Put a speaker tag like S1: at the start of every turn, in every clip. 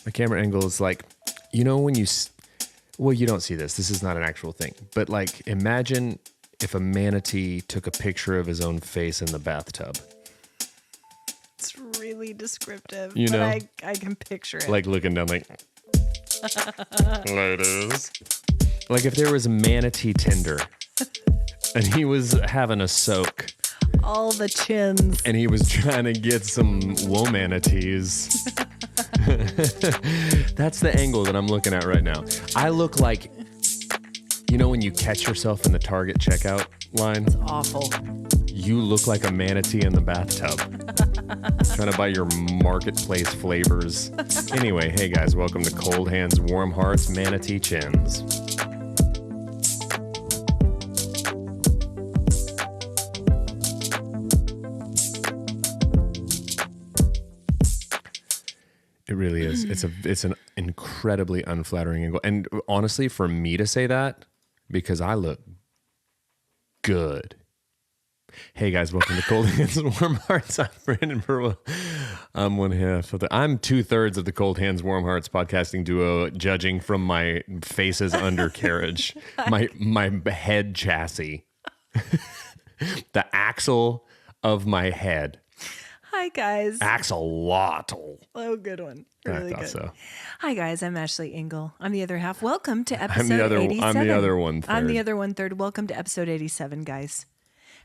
S1: A camera angle is like, you know, when well, you don't see this. This is not an actual thing. But like, imagine if a manatee took a picture of his own face in the bathtub.
S2: It's really descriptive.
S1: You know?
S2: I can picture it.
S1: Like looking down like, ladies. Like if there was a manatee Tinder and he was having a soak.
S2: All the chins.
S1: And he was trying to get some womanatees. That's the angle that I'm looking at right now. I look like, you know when you catch yourself in the Target checkout line?
S2: It's awful.
S1: You look like a manatee in the bathtub. Trying to buy your marketplace flavors. Anyway, hey guys, welcome to Cold Hands, Warm Hearts, Manatee Chins. It really is. It's an incredibly unflattering angle. And honestly, for me to say that, because I look good. Hey guys, welcome to Cold Hands Warm Hearts. I'm Brandon Birdwell. I'm one half of I'm 2/3 of the Cold Hands Warm Hearts podcasting duo, judging from my face's undercarriage, my head chassis, the axle of my head.
S2: Hi, guys.
S1: Axolotl.
S2: Oh, good one. Really
S1: I thought
S2: good.
S1: so.
S2: Hi, guys. I'm Ashley Engle. I'm the other half. Welcome to episode 87.
S1: I'm the other one third.
S2: I'm the other one third. Welcome to episode 87, guys.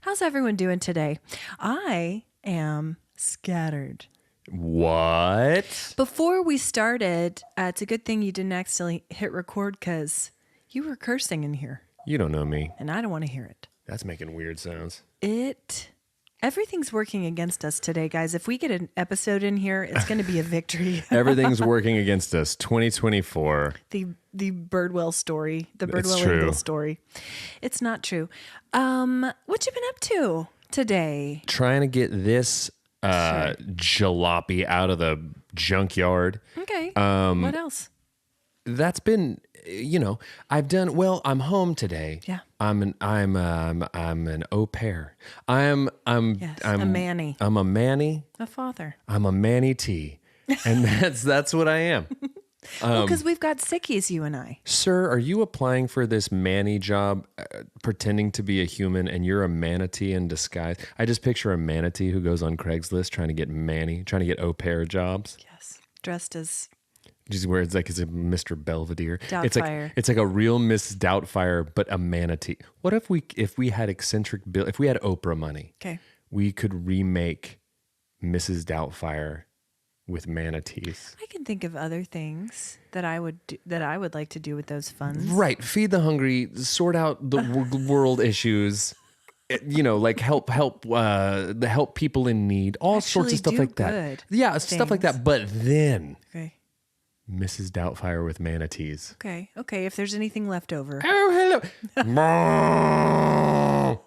S2: How's everyone doing today? I am scattered.
S1: What?
S2: Before we started, it's a good thing you didn't accidentally hit record because you were cursing in here.
S1: You don't know me.
S2: And I don't want to hear it.
S1: That's making weird sounds.
S2: Everything's working against us today, guys. If we get an episode in here, it's going to be a victory.
S1: Everything's working against us. 2024.
S2: The Birdwell story, the
S1: It's
S2: Birdwell
S1: true.
S2: Engle story. It's not true. What you been up to today?
S1: Trying to get this jalopy out of the junkyard.
S2: Okay. What else?
S1: That's been, I've done well. I'm home today.
S2: Yeah.
S1: I'm an au pair. I'm
S2: A manny.
S1: I'm a manny.
S2: A father.
S1: I'm a manatee, and that's what I am.
S2: Because we've got sickies, you and I.
S1: Sir, are you applying for this manny job, pretending to be a human, and you're a manatee in disguise? I just picture a manatee who goes on Craigslist trying to get au pair jobs.
S2: Yes. Dressed as
S1: Just where it's like it's a Mr. Belvedere.
S2: Doubtfire.
S1: It's like a real Miss Doubtfire, but a manatee. What if we had eccentric Bill? If we had Oprah money,
S2: okay.
S1: we could remake Mrs. Doubtfire with manatees.
S2: I can think of other things that I would like to do with those funds.
S1: Right, feed the hungry, sort out the world issues. Like help people in need, all sorts of stuff like that. Yeah, stuff like that. But then,
S2: okay.
S1: Mrs. Doubtfire with manatees.
S2: Okay. If there's anything left over.
S1: Oh, hello.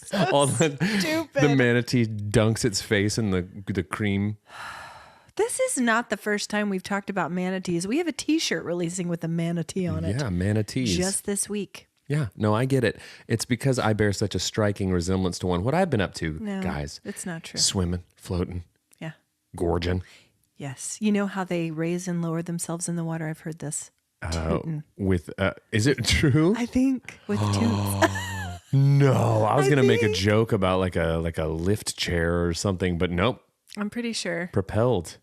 S2: Stupid.
S1: The manatee dunks its face in the cream.
S2: This is not the first time we've talked about manatees. We have a T-shirt releasing with a manatee on it.
S1: Yeah, manatees.
S2: Just this week.
S1: Yeah, no, I get it. It's because I bear such a striking resemblance to one. What I've been up to,
S2: No,
S1: guys.
S2: it's not true.
S1: Swimming, floating,
S2: Yeah.
S1: gorging.
S2: Yes. You know how they raise and lower themselves in the water? I've heard this.
S1: Is it true?
S2: I think with toots.
S1: No, I was gonna make a joke about like a lift chair or something, but nope.
S2: I'm pretty sure.
S1: Propelled.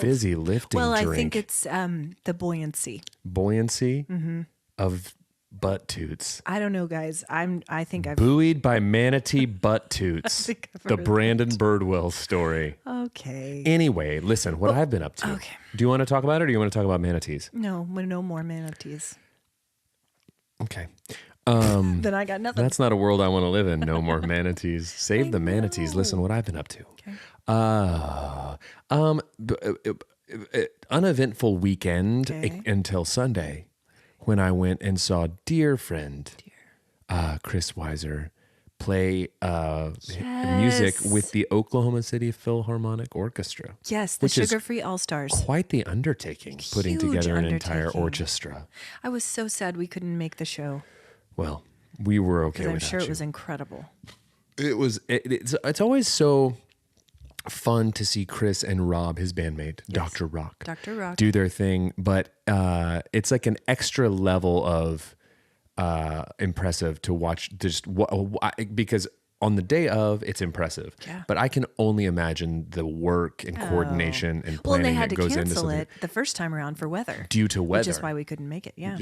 S1: Fizzy lifting
S2: Well,
S1: drink.
S2: I think it's the buoyancy.
S1: Buoyancy of butt toots.
S2: I don't know, guys. I think I've
S1: Buoyed by manatee butt toots.
S2: think I've
S1: The
S2: heard of
S1: Brandon Birdwell story.
S2: Okay.
S1: Anyway, listen, what I've been up to.
S2: Okay.
S1: Do you want to talk about it or do you want to talk about manatees?
S2: No more manatees.
S1: Okay.
S2: Then I got nothing.
S1: That's not a world I want to live in. No more manatees. Save the manatees. Listen, what I've been up to.
S2: Okay.
S1: Uneventful weekend
S2: Okay.
S1: until Sunday when I went and saw dear friend Chris Weiser play music with the Oklahoma City Philharmonic Orchestra.
S2: Yes, the
S1: which is
S2: Sugar-Free All-Stars.
S1: Quite the undertaking, putting
S2: Huge
S1: together an entire
S2: undertaking.
S1: orchestra.
S2: I was so sad we couldn't make the show
S1: Well, we were okay
S2: because I'm
S1: without
S2: sure
S1: you.
S2: it was incredible.
S1: It's always so fun to see Chris and Rob, his bandmate, Dr. Rock,
S2: Dr. Rock.
S1: do their thing. But it's like an extra level of impressive to watch. Just because on the day of, it's impressive.
S2: Yeah.
S1: But I can only imagine the work and coordination and
S2: Well, and
S1: planning
S2: they had
S1: that
S2: to
S1: goes into
S2: cancel
S1: something.
S2: it the first time around for weather.
S1: Due to weather.
S2: Which is why we couldn't make it. Yeah.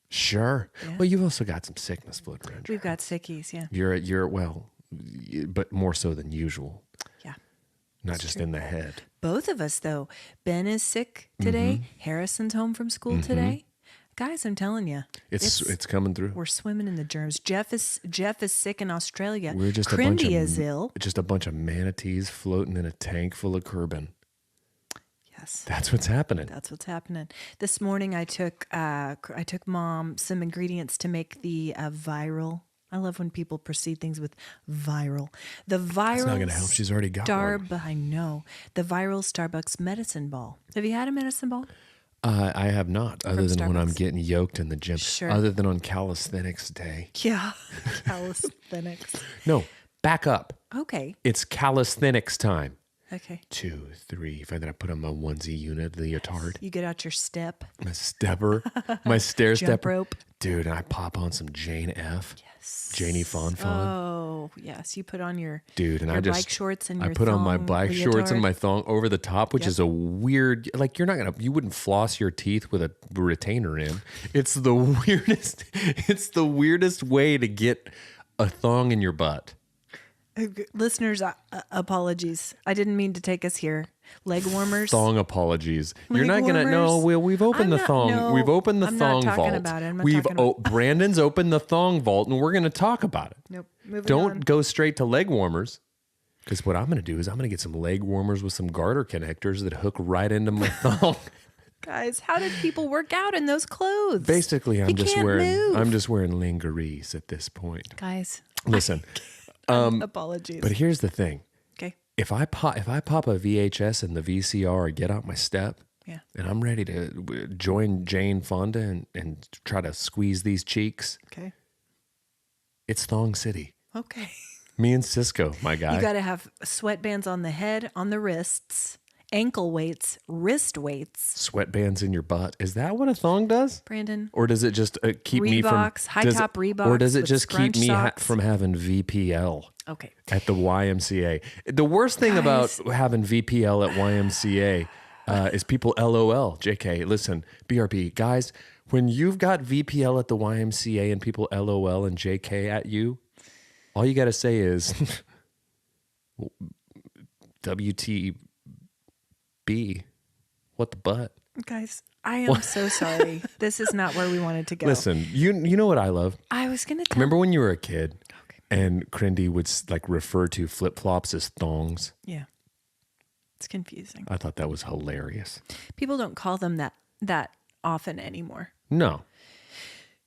S1: Sure.
S2: Yeah.
S1: Well, you've also got some sickness floating around.
S2: We've got sickies. Yeah.
S1: You're well, but more so than usual.
S2: Yeah.
S1: Not just in the head.
S2: Both of us, though. Ben is sick today. Harrison's home from school today. Guys, I'm telling you,
S1: It's coming through.
S2: we're swimming in the germs. Jeff is sick in Australia.
S1: We're just a bunch of
S2: is ill.
S1: Just a bunch of manatees floating in a tank full of Kerbin.
S2: Yes,
S1: That's what's happening.
S2: that's what's happening. This morning, I took Mom some ingredients to make the viral. I love when people precede things with viral. The viral.
S1: It's not going to help. She's already got one.
S2: I know the viral Starbucks medicine ball. Have you had a medicine ball?
S1: I have not, other than when I'm
S2: Starbucks.
S1: getting yoked in the gym.
S2: Sure.
S1: Other than on calisthenics day.
S2: Yeah, calisthenics.
S1: No, back up.
S2: Okay.
S1: It's calisthenics time.
S2: Okay.
S1: 2, 3. If I then I put on my onesie unit, leotard,
S2: You get out your step.
S1: my stepper, my stair
S2: Jump
S1: stepper.
S2: rope.
S1: Dude, and I pop on some Jane F.
S2: Yes.
S1: Janie Fonfon.
S2: Oh, yes. You put on your
S1: Dude, and
S2: your
S1: I just
S2: bike shorts and
S1: I
S2: your
S1: put on my
S2: thong
S1: black shorts and
S2: leotard.
S1: my thong over the top, which is a weird. Like you wouldn't floss your teeth with a retainer in. It's the weirdest. It's the weirdest way to get a thong in your butt.
S2: Listeners, apologies. I didn't mean to take us here. Leg warmers.
S1: Thong apologies. You're
S2: Leg
S1: not gonna. No,
S2: warmers?
S1: we've opened
S2: I'm
S1: the
S2: not-
S1: thong.
S2: no,
S1: We've opened the
S2: I'm not
S1: thong
S2: talking
S1: vault.
S2: about it. I'm not talking about-
S1: Brandon's opened the thong vault, and we're gonna talk about it.
S2: Nope. Moving
S1: Don't
S2: on.
S1: go straight to leg warmers. Because what I'm going to do is I'm going to get some leg warmers with some garter connectors that hook right into my thong.
S2: Guys, how did people work out in those clothes?
S1: Basically, I'm
S2: You
S1: just
S2: can't
S1: wearing
S2: move.
S1: I'm just wearing lingeries at this point.
S2: Guys,
S1: Listen,
S2: apologies.
S1: but here's the thing:
S2: Okay.
S1: if I pop a VHS in the VCR or get out my step,
S2: Yeah.
S1: and I'm ready to join Jane Fonda and try to squeeze these cheeks,
S2: Okay.
S1: it's Thong City.
S2: Okay.
S1: Me and Cisco, my guy.
S2: You got to have sweatbands on the head, on the wrists, ankle weights, wrist weights.
S1: Sweatbands in your butt. Is that what a thong does?
S2: Brandon.
S1: Or does it just keep me from
S2: Reeboks, high-top
S1: Reeboks? Or does it
S2: with
S1: just keep
S2: scrunch
S1: me
S2: socks.
S1: from having VPL
S2: Okay.
S1: at the YMCA? The worst thing about having VPL at YMCA is people LOL. JK, listen, BRB, guys, when you've got VPL at the YMCA and people LOL and JK at you, all you got to say is WTB. What the butt?
S2: Guys, I am so sorry. This is not where we wanted to go.
S1: Listen, you know what I love?
S2: I was going to tell
S1: Remember when you were a kid and Crindy would like refer to flip-flops as thongs?
S2: Yeah. It's confusing.
S1: I thought that was hilarious.
S2: People don't call them that often anymore.
S1: No.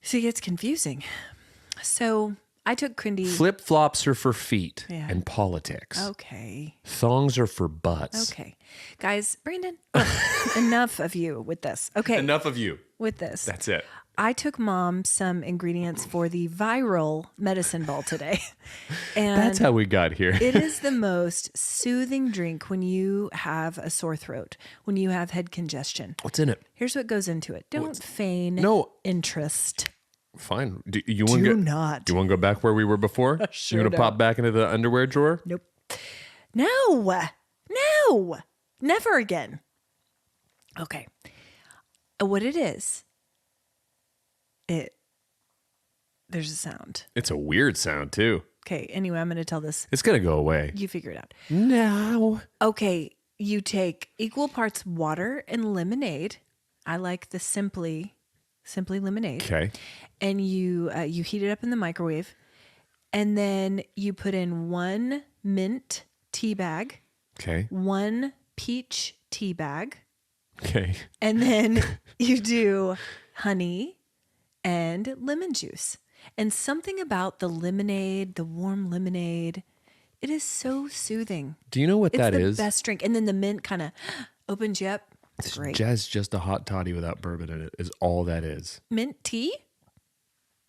S2: See, it's confusing. So I took Crindy.
S1: Flip-flops are for feet
S2: Yeah.
S1: and politics.
S2: Okay.
S1: Thongs are for butts.
S2: Okay. Guys, Brandon, enough of you with this. Okay.
S1: Enough of you.
S2: With this.
S1: That's it.
S2: I took Mom some ingredients for the viral medicine ball today. And
S1: That's how we got here.
S2: it is the most soothing drink when you have a sore throat, when you have head congestion.
S1: What's in it?
S2: Here's what goes into it. Don't feign
S1: No.
S2: interest.
S1: Fine. Do you want
S2: Do
S1: to
S2: not.
S1: Do you want to go back where we were before?
S2: Sure
S1: You want to
S2: don't.
S1: pop back into the underwear drawer?
S2: Nope. No. No. Never again. Okay. What it is, there's a sound.
S1: It's a weird sound too.
S2: Okay. Anyway, I'm going to tell this.
S1: It's gonna go away.
S2: You figure it out.
S1: No.
S2: Okay. You take equal parts water and lemonade. I like the simply lemonade.
S1: Okay.
S2: And you heat it up in the microwave, and then you put in 1 mint tea bag,
S1: Okay.
S2: 1 peach tea bag,
S1: Okay.
S2: and then you do honey and lemon juice. And something about the lemonade, the warm lemonade, it is so soothing.
S1: Do you know what
S2: It's
S1: that
S2: the
S1: is?
S2: best drink. And then the mint kind of opens you up. It's great.
S1: Just a hot toddy without bourbon in it is all that is.
S2: Mint tea?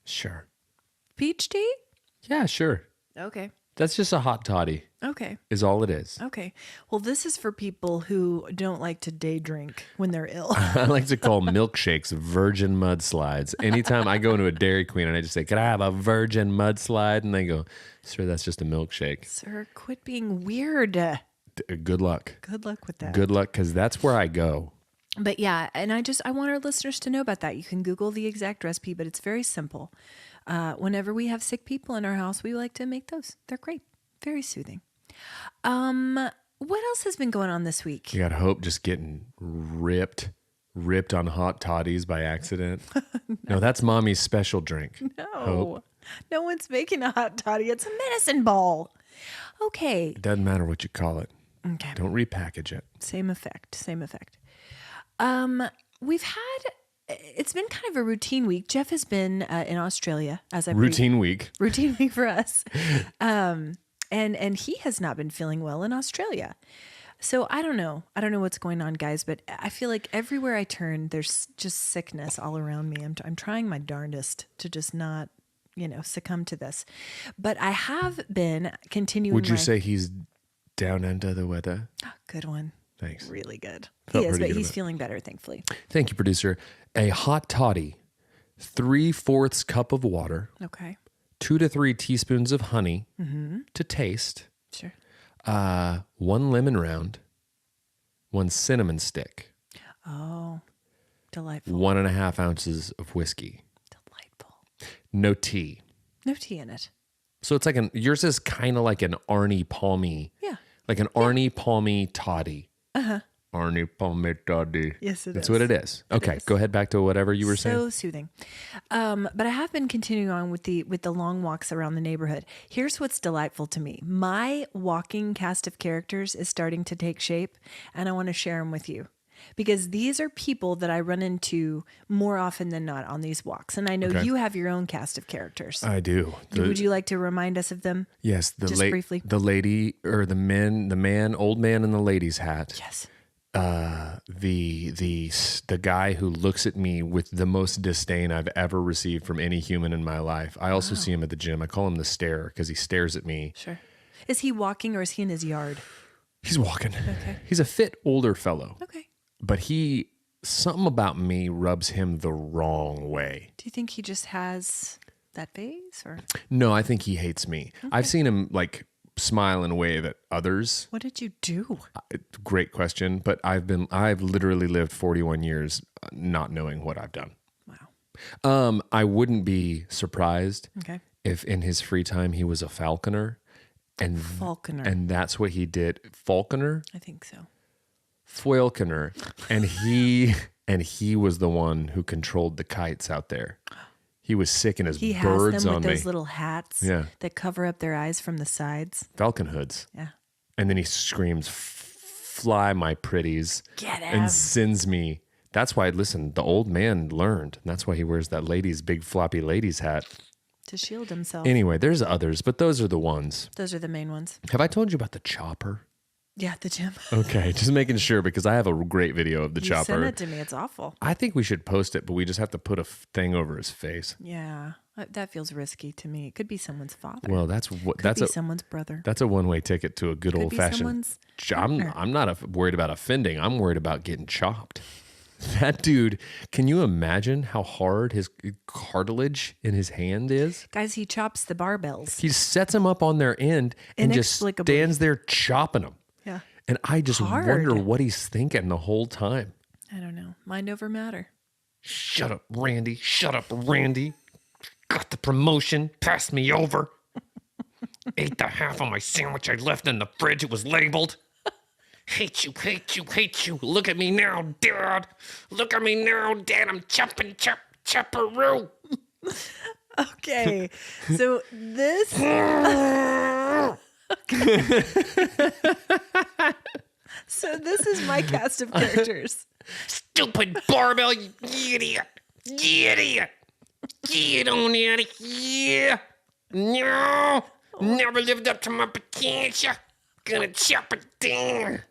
S1: Sure.
S2: Peach tea?
S1: Yeah, sure.
S2: Okay.
S1: That's just a hot toddy,
S2: Okay.
S1: is all it is.
S2: Okay. Well, this is for people who don't like to day drink when they're ill.
S1: I like to call milkshakes virgin mudslides. Anytime I go into a Dairy Queen and I just say, "Can I have a virgin mudslide?" And they go, "Sir, that's just a milkshake."
S2: Sir, quit being weird.
S1: Good luck.
S2: Good luck with that.
S1: Good luck, because that's where I go.
S2: But yeah, and I want our listeners to know about that. You can Google the exact recipe, but it's very simple. Whenever we have sick people in our house, we like to make those. They're great. Very soothing. What else has been going on this week?
S1: You got Hope just getting ripped on hot toddies by accident. No, that's mommy's special drink.
S2: No.
S1: Hope.
S2: No one's making a hot toddy. It's a medicine ball. Okay.
S1: It doesn't matter what you call it.
S2: Okay.
S1: Don't repackage it.
S2: Same effect. It's been kind of a routine week. Jeff has been in Australia as I
S1: Routine week.
S2: routine week for us. And he has not been feeling well in Australia. So I don't know what's going on, guys, but I feel like everywhere I turn, there's just sickness all around me. I'm trying my darndest to just not, succumb to this. But I have been continuing.
S1: Would you say he's down under the weather?
S2: Good one.
S1: Thanks.
S2: Really good.
S1: Felt
S2: He is,
S1: pretty
S2: but
S1: good
S2: he's
S1: about it.
S2: feeling better, thankfully.
S1: Thank you, producer. A hot toddy, 3/4 cup of water,
S2: Okay.
S1: 2 to 3 teaspoons of honey to taste,
S2: Sure.
S1: 1 lemon round, 1 cinnamon stick,
S2: Oh, delightful.
S1: 1.5 ounces of whiskey,
S2: Delightful.
S1: no tea.
S2: No tea in it.
S1: So it's like yours is kind of like an Arnie Palmy,
S2: Yeah.
S1: like an Arnie Palmy toddy. Arnie Palmy toddy.
S2: Yes, it
S1: That's
S2: is.
S1: what it is. Okay, go ahead back to whatever you were saying.
S2: So soothing. But I have been continuing on with the long walks around the neighborhood. Here's what's delightful to me. My walking cast of characters is starting to take shape, and I want to share them with you. Because these are people that I run into more often than not on these walks. And I know
S1: Okay.
S2: you have your own cast of characters.
S1: I do.
S2: Would you like to remind us of them?
S1: Yes,
S2: Just briefly?
S1: the lady or the man, old man in the lady's hat.
S2: Yes.
S1: The guy who looks at me with the most disdain I've ever received from any human in my life. I also see him at the gym. I call him the stare because he stares at me.
S2: Sure. Is he walking or is he in his yard?
S1: He's walking.
S2: Okay.
S1: He's a fit older fellow,
S2: Okay.
S1: but something about me rubs him the wrong way.
S2: Do you think he just has that face or
S1: No, I think he hates me. I've seen him like smile and wave at others.
S2: what did you do?
S1: Great question, but I've literally lived 41 years not knowing what I've done.
S2: Wow.
S1: I wouldn't be surprised
S2: Okay.
S1: if in his free time he was a falconer, and
S2: Falconer.
S1: and that's what he did. Falconer,
S2: I think so.
S1: Falconer, and he was the one who controlled the kites out there. He was sicking his
S2: He has
S1: birds
S2: them
S1: on
S2: with
S1: me.
S2: those little hats
S1: Yeah.
S2: that cover up their eyes from the sides.
S1: Falcon hoods,
S2: Yeah.
S1: and then he screams, "Fly, my pretties!"
S2: Get him.
S1: and sends me. That's why, listen, the old man learned. And that's why he wears that big floppy lady's hat.
S2: To shield himself.
S1: Anyway, there's others, but those are the ones.
S2: Those are the main ones.
S1: Have I told you about the chopper?
S2: Yeah, the gym.
S1: Okay, just making sure because I have a great video of the
S2: You
S1: chopper.
S2: sent it to me. It's awful.
S1: I think we should post it, but we just have to put a thing over his face.
S2: Yeah. That feels risky to me. It could be someone's father.
S1: Well,
S2: Could be someone's brother.
S1: that's a one-way ticket to a good
S2: Could
S1: old
S2: be
S1: fashioned.
S2: someone's
S1: I'm
S2: partner.
S1: I'm not worried about offending. I'm worried about getting chopped. That dude, can you imagine how hard his cartilage in his hand is?
S2: Guys, he chops the barbells.
S1: He sets them up on their end and just
S2: Inexplicably.
S1: stands there chopping them.
S2: Yeah.
S1: And I just
S2: Hard.
S1: wonder what he's thinking the whole time.
S2: I don't know. Mind over matter.
S1: Shut up, Randy. Shut up, Randy. Got the promotion. Pass me over. Ate the half of my sandwich I left in the fridge. It was labeled. Hate you, hate you, hate you. Look at me now, Dad. Look at me now, Dad. I'm chopping, chopperoo.
S2: Okay. So this So this is my cast of characters.
S1: Stupid barbell, you idiot. You idiot. Get on out of here. No. Never lived up to my potential. Gonna chop it down.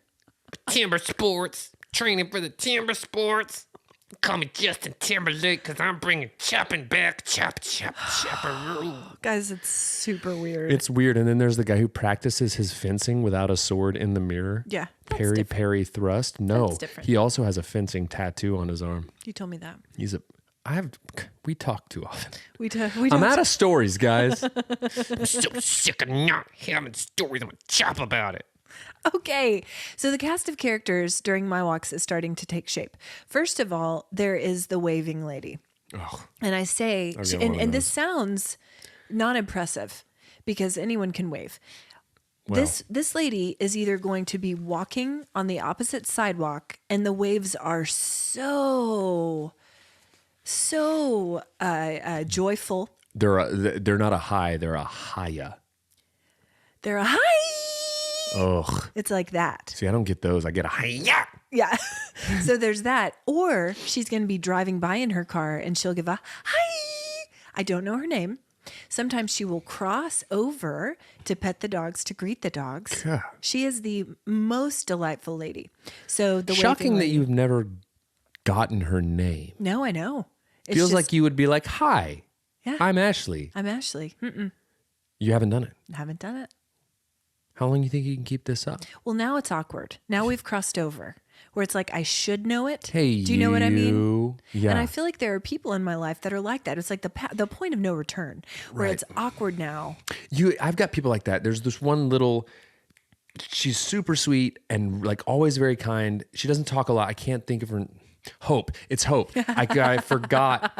S1: Timber sports. Training for the timber sports.
S3: Call me Justin Timberlake because I'm bringing chopping back. Chop, chop, chopperoo.
S2: Guys, it's super weird.
S1: It's weird. And then there's the guy who practices his fencing without a sword in the mirror.
S2: Yeah, that's
S1: Parry,
S2: different.
S1: parry, thrust. No,
S2: That's different.
S1: he also has a fencing tattoo on his arm.
S2: You told me that.
S1: We talk too often.
S2: We
S1: I'm
S2: don't.
S1: out of stories, guys.
S3: I'm so sick of not having stories. I'm going to chop about it.
S2: Okay, so the cast of characters during my walks is starting to take shape. First of all, there is the waving lady.
S1: Oh,
S2: And I say,
S1: I'll get one of
S2: and this
S1: those.
S2: sounds not impressive because anyone can wave.
S1: Well.
S2: This lady is either going to be walking on the opposite sidewalk, and the waves are so joyful.
S1: they're not a high. They're a higher.
S2: They're a hi.
S1: Ugh.
S2: It's like that.
S1: See, I don't get those. I get a high.
S3: Yeah.
S2: Yeah. So there's that. Or she's going to be driving by in her car and she'll give a hi. I don't know her name. Sometimes she will cross over to pet the dogs, to greet the dogs.
S1: God.
S2: She is the most delightful lady. So the
S1: Shocking
S2: waving
S1: that
S2: lady-
S1: you've never gotten her name.
S2: No, I know. It's
S1: Feels
S2: just-
S1: like you would be like, "Hi,
S2: Yeah.
S1: I'm Ashley."
S2: I'm Ashley.
S1: You haven't done it.
S2: Haven't done it.
S1: How long do you think you can keep this up?
S2: Well, now it's awkward. Now we've crossed over where it's like I should know it.
S1: Hey,
S2: do you know what I mean?
S1: Yeah.
S2: And I feel like there are people in my life that are like that. It's like the point of no return, where
S1: Right.
S2: it's awkward now.
S1: I've got people like that. There's this one little. She's super sweet and like always very kind. She doesn't talk a lot. I can't think of her. Hope. It's Hope. I forgot.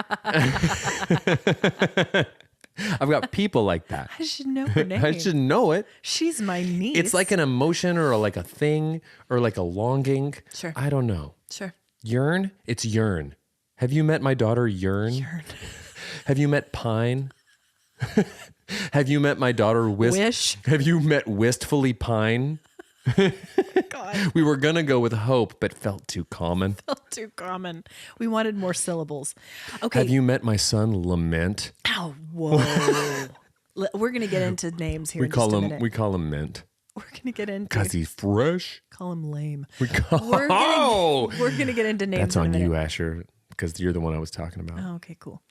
S1: I've got people like that.
S2: I should know her name.
S1: I should know it.
S2: She's my niece.
S1: It's like an emotion or like a thing or like a longing.
S2: Sure.
S1: I don't know.
S2: Sure.
S1: Yearn? It's yearn. Have you met my daughter Yearn?
S2: Yearn.
S1: Have you met Pine? Have you met my daughter
S2: Wish.
S1: Have you met Wistfully Pine?
S2: God,
S1: We were gonna go with Hope, but felt too common.
S2: too common. We wanted more syllables. Okay.
S1: Have you met my son Lament?
S2: Oh, whoa. We're gonna get into names here.
S1: We
S2: in
S1: call
S2: just a
S1: him
S2: minute.
S1: we call him Mint
S2: We're gonna get into.
S1: because he's fresh.
S2: Call him lame.
S1: We call
S2: We're gonna,
S1: oh,
S2: we're gonna get into names.
S1: that's
S2: in a
S1: on
S2: minute.
S1: you, Asher, because you're the one I was talking about.
S2: Oh, okay, cool.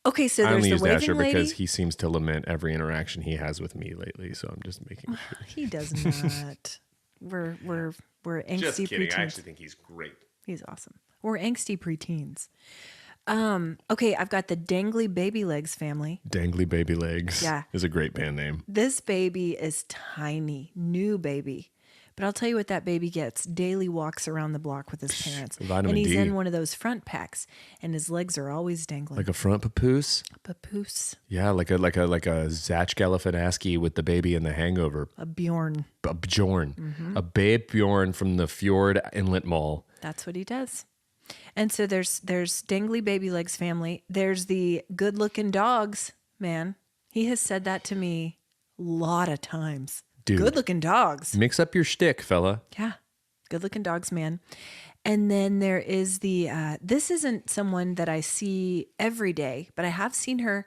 S2: Okay, so
S1: I
S2: there's
S1: only
S2: the
S1: used
S2: waving
S1: Asher
S2: lady.
S1: because he seems to lament every interaction he has with me lately. So I'm just making sure.
S2: He does not. We're angsty
S1: Just kidding. I
S2: preteens.
S1: actually think he's great.
S2: He's awesome. We're angsty preteens. Okay, I've got the Dangly Baby Legs family.
S1: Dangly Baby Legs
S2: Yeah.
S1: is a great band name.
S2: This baby is tiny, new baby. But I'll tell you what that baby gets. Daily walks around the block with his parents.
S1: Vitamin
S2: and he's
S1: D.
S2: in one of those front packs and his legs are always dangling.
S1: Like a front papoose.
S2: Papoose.
S1: Yeah, like a Zach Galifianakis with the baby in The Hangover.
S2: A Bjorn.
S1: A Bjorn.
S2: Mm-hmm.
S1: A babe Bjorn from the Fjord Inlet Mall.
S2: That's what he does. And so there's Dangly Baby Legs family. There's the good looking dogs, man. He has said that to me a lot of times.
S1: Dude.
S2: Good looking dogs.
S1: Mix up your shtick, fella.
S2: Yeah. Good looking dogs, man. And then there is the, this isn't someone that I see every day, but I have seen her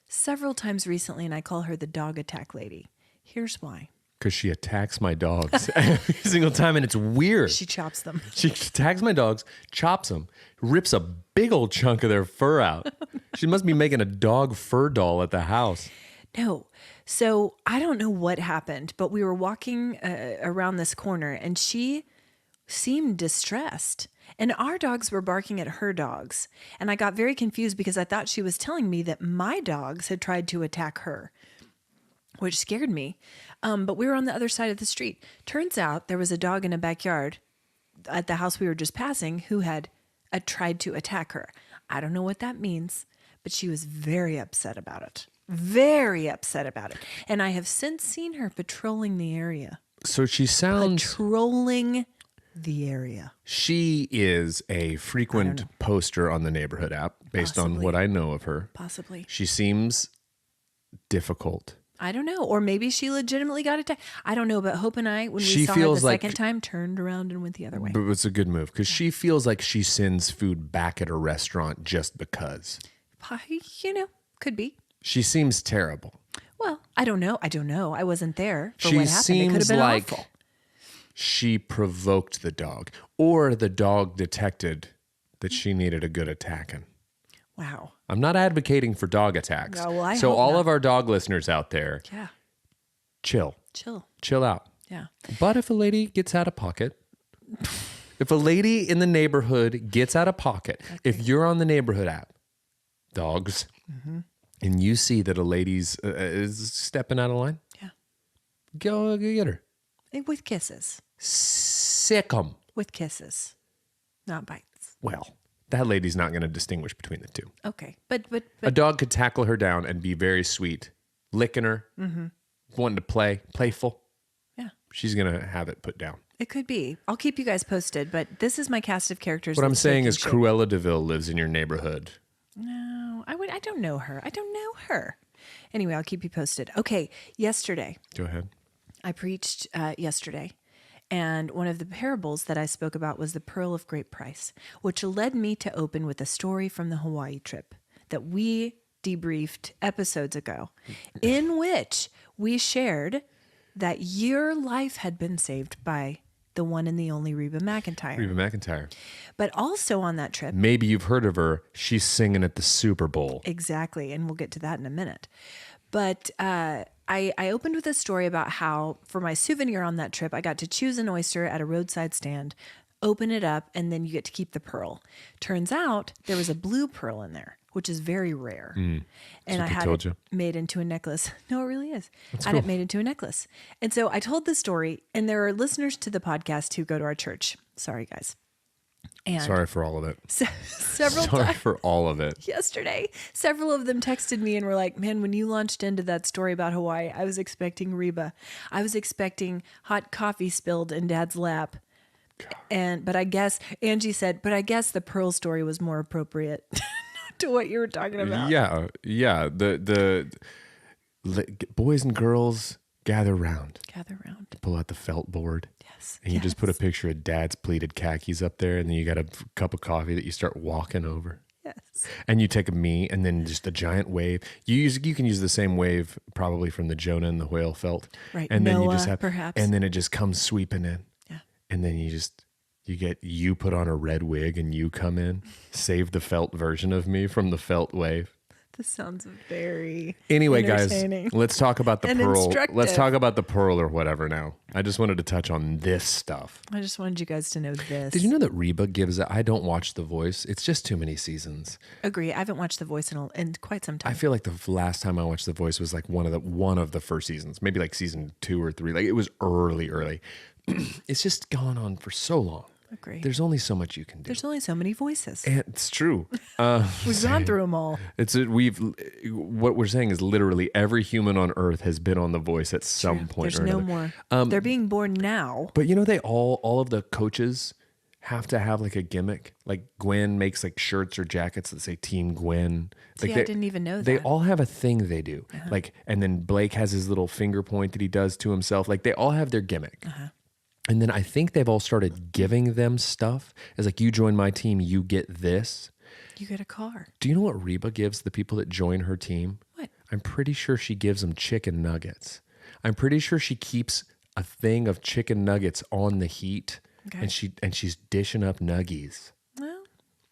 S2: several times recently, and I call her the dog attack lady. Here's why.
S1: Because she attacks my dogs every single time, and it's weird.
S2: She chops them.
S1: She attacks my dogs, chops them, rips a big old chunk of their fur out. She must be making a dog fur doll at the house.
S2: No. So I don't know what happened, but we were walking around this corner and she seemed distressed. And our dogs were barking at her dogs. And I got very confused because I thought she was telling me that my dogs had tried to attack her, which scared me. But we were on the other side of the street. Turns out there was a dog in a backyard at the house we were just passing who had tried to attack her. I don't know what that means, but she was very upset about it. Very upset about it. And I have since seen her patrolling the area.
S1: So she sounds...
S2: Patrolling the area.
S1: She is a frequent poster on the neighborhood app based on
S2: Possibly.
S1: what I know of her.
S2: Possibly.
S1: She seems difficult.
S2: I don't know. Or maybe she legitimately got attacked. I don't know. But Hope and I, when we
S1: She
S2: saw her
S1: feels
S2: the
S1: like-
S2: second time, turned around and went the other way.
S1: But it's a good move because she feels like she sends food back at a restaurant just because.
S2: You know, could be.
S1: She seems terrible.
S2: Well, I don't know. I wasn't there for
S1: She
S2: what happened. It could have
S1: seems
S2: been
S1: like
S2: awful.
S1: she provoked the dog, or the dog detected that she needed a good attacking.
S2: Wow.
S1: I'm not advocating for dog attacks.
S2: No, well, I
S1: so
S2: hope
S1: all
S2: not.
S1: of our dog listeners out there,
S2: Yeah.
S1: chill out.
S2: Yeah.
S1: But if a lady gets out of pocket, if a lady in the neighborhood gets out of pocket, if you're on the neighborhood app, dogs, and you see that a lady's is stepping out of line, go get her.
S2: With kisses.
S1: Sick 'em.
S2: With kisses. Not bites.
S1: Well, that lady's not going to distinguish between the two.
S2: Okay. But
S1: A dog could tackle her down and be very sweet, licking her, wanting to play, playful.
S2: yeah.
S1: She's going to have it put down.
S2: It could be. I'll keep you guys posted, but this is my cast of characters.
S1: What I'm
S2: that's
S1: saying is
S2: making sure-
S1: Cruella DeVille lives in your neighborhood.
S2: No, I don't know her. I don't know her. Anyway, I'll keep you posted. Okay, yesterday,
S1: Go ahead.
S2: I preached yesterday, and one of the parables that I spoke about was the pearl of great price, which led me to open with a story from the Hawaii trip that we debriefed episodes ago, in which we shared that your life had been saved by the one and the only Reba McEntire.
S1: Reba McEntire.
S2: But also on that trip,
S1: Maybe you've heard of her. She's singing at the Super Bowl.
S2: exactly, and we'll get to that in a minute. But I opened with a story about how, for my souvenir on that trip, I got to choose an oyster at a roadside stand, open it up, and then you get to keep the pearl. Turns out there was a blue pearl in there, which is very rare. And I had
S1: told
S2: it
S1: you.
S2: made into a necklace. No, it really is. I had it made into a necklace. And so I told the story, and there are listeners to the podcast who go to our church. Sorry, guys. And
S1: Sorry for all of it.
S2: several
S1: Sorry
S2: times
S1: for all of it.
S2: yesterday, several of them texted me and were like, man, when you launched into that story about Hawaii, I was expecting Reba. I was expecting hot coffee spilled in Dad's lap. But I guess Angie said, but I guess the pearl story was more appropriate to what you were talking about.
S1: Yeah. The boys and girls gather round.
S2: Gather round.
S1: Pull out the felt board.
S2: Yes.
S1: And you just put a picture of Dad's pleated khakis up there, and then you got a cup of coffee that you start walking over.
S2: Yes.
S1: And you take a me, and then just a giant wave. You can use the same wave probably from the Jonah and the whale felt.
S2: Right.
S1: And then you
S2: Noah,
S1: just have,
S2: perhaps.
S1: and then it just comes sweeping in.
S2: Yeah.
S1: And then you put on a red wig and you come in, save the felt version of me from the felt wave.
S2: This sounds very
S1: Anyway, guys,
S2: entertaining.
S1: let's talk about the
S2: And
S1: pearl.
S2: instructive.
S1: Let's talk about the pearl or whatever now. I just wanted to touch on this stuff.
S2: I just wanted you guys to know this.
S1: Did you know that Reba gives I don't watch The Voice. It's just too many seasons.
S2: Agree. I haven't watched The Voice in quite some time.
S1: I feel like the last time I watched The Voice was like one of the first seasons, maybe like season 2 or 3. Like it was early. It's just gone on for so long.
S2: Agree.
S1: There's only so much you can do.
S2: There's only so many voices.
S1: And it's true.
S2: We've gone through them all.
S1: What we're saying is literally every human on earth has been on The Voice at some point
S2: There's
S1: or
S2: no
S1: another.
S2: more. They're being born now.
S1: But they all of the coaches have to have like a gimmick. Like Gwen makes like shirts or jackets that say Team Gwen. Like
S2: See, I didn't even know
S1: They
S2: that.
S1: all have a thing they do. Like, and then Blake has his little finger point that he does to himself. Like they all have their gimmick. And then I think they've all started giving them stuff. It's like, you join my team, you get this.
S2: You get a car.
S1: Do you know what Reba gives the people that join her team?
S2: What?
S1: I'm pretty sure she gives them chicken nuggets. I'm pretty sure she keeps a thing of chicken nuggets on the heat,
S2: Okay.
S1: and she's dishing up nuggies.
S2: Well,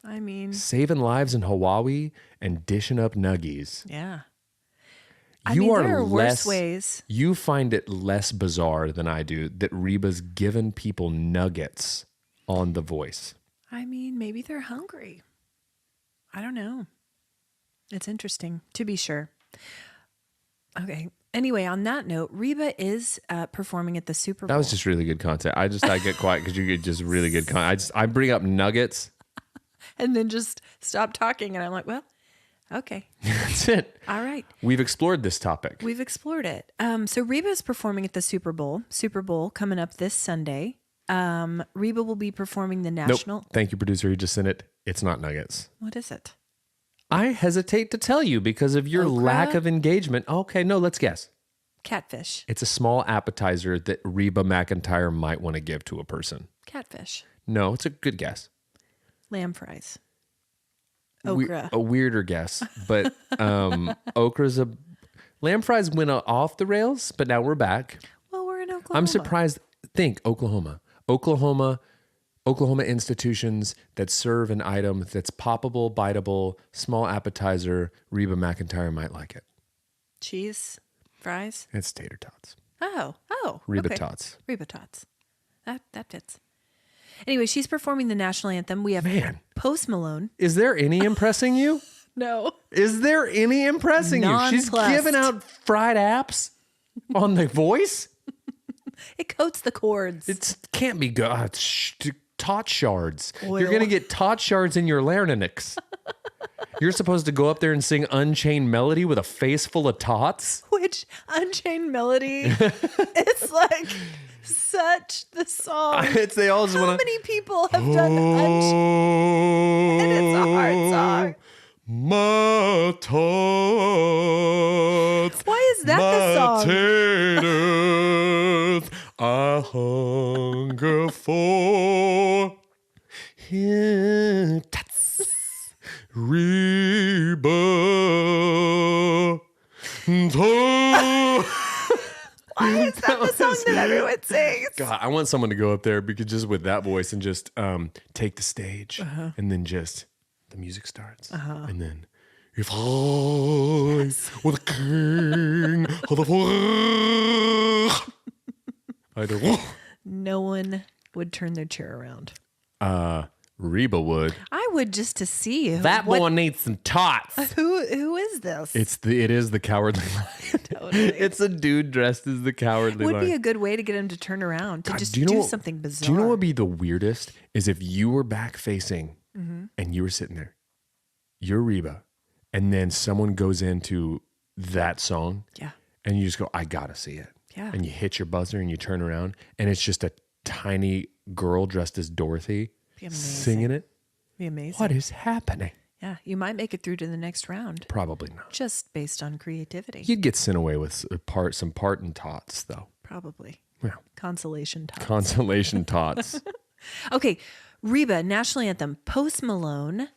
S2: I mean,
S1: Saving lives in Hawaii and dishing up nuggies.
S2: yeah.
S1: There
S2: are worse ways.
S1: You find it less bizarre than I do that Reba's given people nuggets on The Voice.
S2: I mean, maybe they're hungry. I don't know. It's interesting, to be sure. Okay. Anyway, on that note, Reba is performing at the Super Bowl.
S1: That was just really good content. I get quiet because you get just really good content. I bring up nuggets.
S2: And then just stop talking. And I'm like, well, okay.
S1: That's it.
S2: All right.
S1: We've explored this topic.
S2: We've explored it. So Reba is performing at the Super Bowl. Super Bowl coming up this Sunday. Reba will be performing the national.
S1: Nope. Thank you, producer. You just sent it. It's not nuggets.
S2: What is it?
S1: I hesitate to tell you because of your
S2: Okra?
S1: lack of engagement. Okay, no, let's guess.
S2: Catfish.
S1: It's a small appetizer that Reba McEntire might want to give to a person.
S2: Catfish.
S1: No, it's a good guess.
S2: Lamb fries.
S1: We-
S2: Okra.
S1: a weirder guess, but okra's lamb fries went off the rails, but now we're back.
S2: Well, we're in Oklahoma.
S1: I'm surprised. Think Oklahoma. Oklahoma Oklahoma institutions that serve an item that's poppable, biteable, small appetizer. Reba McEntire might like it.
S2: Cheese, fries.
S1: It's tater tots.
S2: Oh,
S1: Reba
S2: okay.
S1: tots.
S2: Reba tots. That fits. Anyway, she's performing the national anthem. We have
S1: Man.
S2: Post Malone.
S1: Is there any impressing you?
S2: No.
S1: Is there any impressing you? She's
S2: Nonplussed.
S1: giving out fried apps on The Voice?
S2: It coats the chords.
S1: It can't be good. Tot shards.
S2: Oil.
S1: You're going to get tot shards in your larynx. You're supposed to go up there and sing Unchained Melody with a face full of tots?
S2: Which Unchained Melody is like such the song.
S1: They all just
S2: How
S1: want to.
S2: many people have done Unchained? And it's a hard song.
S1: My tots.
S2: Why is that the song?
S1: Taters, I hunger for him. Tots. Reba.
S2: Why is that the song that everyone sings?
S1: God, I want someone to go up there because just with that voice and just take the stage and then just the music starts and then if I were the king of the forest, I do.
S2: No one would turn their chair around.
S1: Reba would.
S2: I would just to see
S1: That boy needs some tots.
S2: Who is this?
S1: It is the Cowardly Lion.
S2: Totally.
S1: It's a dude dressed as the Cowardly
S2: would
S1: Lion.
S2: be a good way to get him to turn around to just
S1: do you
S2: do
S1: know what-
S2: something bizarre.
S1: Do you know what would be the weirdest is if you were back facing and you were sitting there, you're Reba, and then someone goes into that song
S2: Yeah.
S1: and you just go, I gotta see it.
S2: Yeah.
S1: And you hit your buzzer and you turn around and it's just a tiny girl dressed as Dorothy
S2: Be amazing.
S1: singing it.
S2: Be amazing.
S1: What is happening?
S2: Yeah, you might make it through to the next round
S1: Probably not.
S2: just based on creativity.
S1: You'd get sent away with some part and tots though.
S2: Probably.
S1: Yeah.
S2: Consolation time.
S1: Consolation tots.
S2: Okay, Reba, national anthem. Post Malone,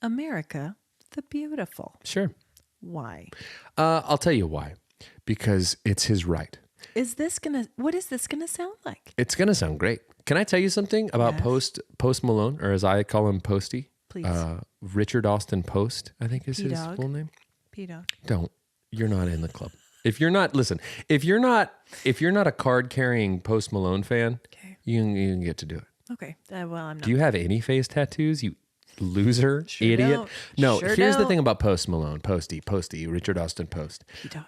S2: America the Beautiful.
S1: Sure.
S2: Why?
S1: I'll tell you why. Because it's his right.
S2: What is this gonna sound like?
S1: It's going to sound great. Can I tell you something about
S2: Yes.
S1: Post Malone, or as I call him, Posty?
S2: Please.
S1: Richard Austin Post, I think is his
S2: P-Dog.
S1: full name.
S2: P-Dog.
S1: Don't. You're not in the club. If you're not a card carrying Post Malone fan,
S2: Okay.
S1: you can get to do it.
S2: Okay. Well, I'm not.
S1: Do you have any face tattoos? You loser,
S2: Sure
S1: idiot.
S2: don't.
S1: No,
S2: Sure
S1: here's the
S2: don't.
S1: thing about Post Malone. Posty, Richard Austin Post.
S2: P-Dog.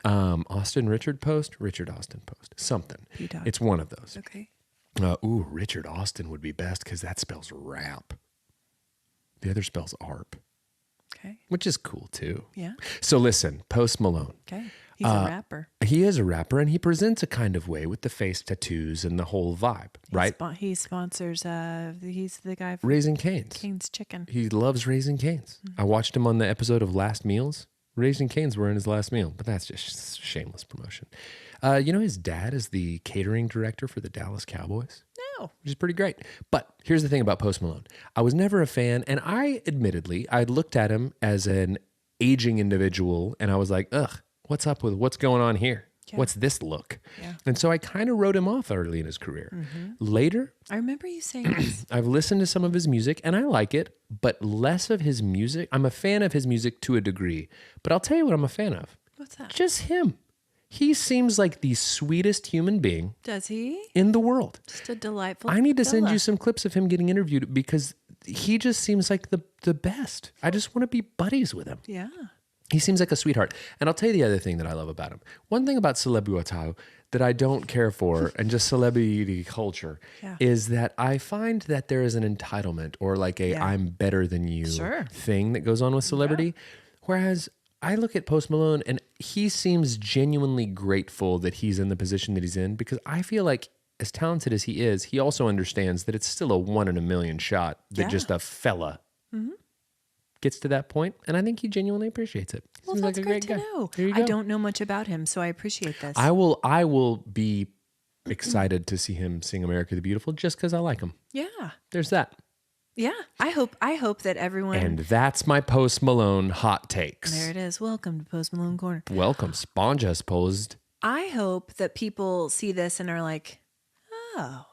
S1: Austin Richard Post, Richard Austin Post. Something.
S2: P-Dog.
S1: It's one of those.
S2: Okay.
S1: Richard Austin would be best because that spells rap. The other spells ARP,
S2: Okay.
S1: which is cool too.
S2: Yeah.
S1: So listen, Post Malone.
S2: Okay. He's a rapper.
S1: He is a rapper and he presents a kind of way with the face tattoos and the whole vibe, right?
S2: He sponsors. He's the guy from
S1: Raising Cane's.
S2: Kane's Chicken.
S1: He loves Raising Cane's. I watched him on the episode of Last Meals. Raising Cane's were in his last meal, but that's just shameless promotion. His dad is the catering director for the Dallas Cowboys.
S2: No.
S1: Which is pretty great. But here's the thing about Post Malone. I was never a fan, and I looked at him as an aging individual, and I was like, ugh, what's up with what's going on here?
S2: Yeah.
S1: What's this look?
S2: Yeah.
S1: And so I kind of wrote him off early in his career. Later,
S2: I remember you saying this.
S1: I've listened to some of his music, and I like it, but less of his music. I'm a fan of his music to a degree, but I'll tell you what I'm a fan of.
S2: What's that?
S1: Just him. He seems like the sweetest human being
S2: Does he?
S1: in the world.
S2: Just a delightful.
S1: I need to send
S2: fella.
S1: you some clips of him getting interviewed because he just seems like the best. I just want to be buddies with him.
S2: Yeah.
S1: He seems like a sweetheart. And I'll tell you the other thing that I love about him. One thing about celebrity that I don't care for and just celebrity culture
S2: Yeah.
S1: is that I find that there is an entitlement or like a
S2: Yeah.
S1: I'm better than you
S2: Sure.
S1: thing that goes on with celebrity. Whereas I look at Post Malone and he seems genuinely grateful that he's in the position that he's in because I feel like as talented as he is, he also understands that it's still a 1 in a million shot that
S2: Yeah.
S1: just a fella gets to that point, and I think he genuinely appreciates it.
S2: Well,
S1: Seems
S2: that's
S1: like a
S2: great
S1: great
S2: to
S1: guy.
S2: know.
S1: There you
S2: I
S1: go.
S2: don't know much about him, so I appreciate this.
S1: I will be excited to see him sing "America the Beautiful" just because I like him.
S2: yeah.
S1: There's that,
S2: Yeah. I hope that everyone.
S1: and that's my Post Malone hot takes.
S2: there it is. Welcome to Post Malone Corner.
S1: Welcome, Sponge has posed
S2: I hope that people see this and are like, oh,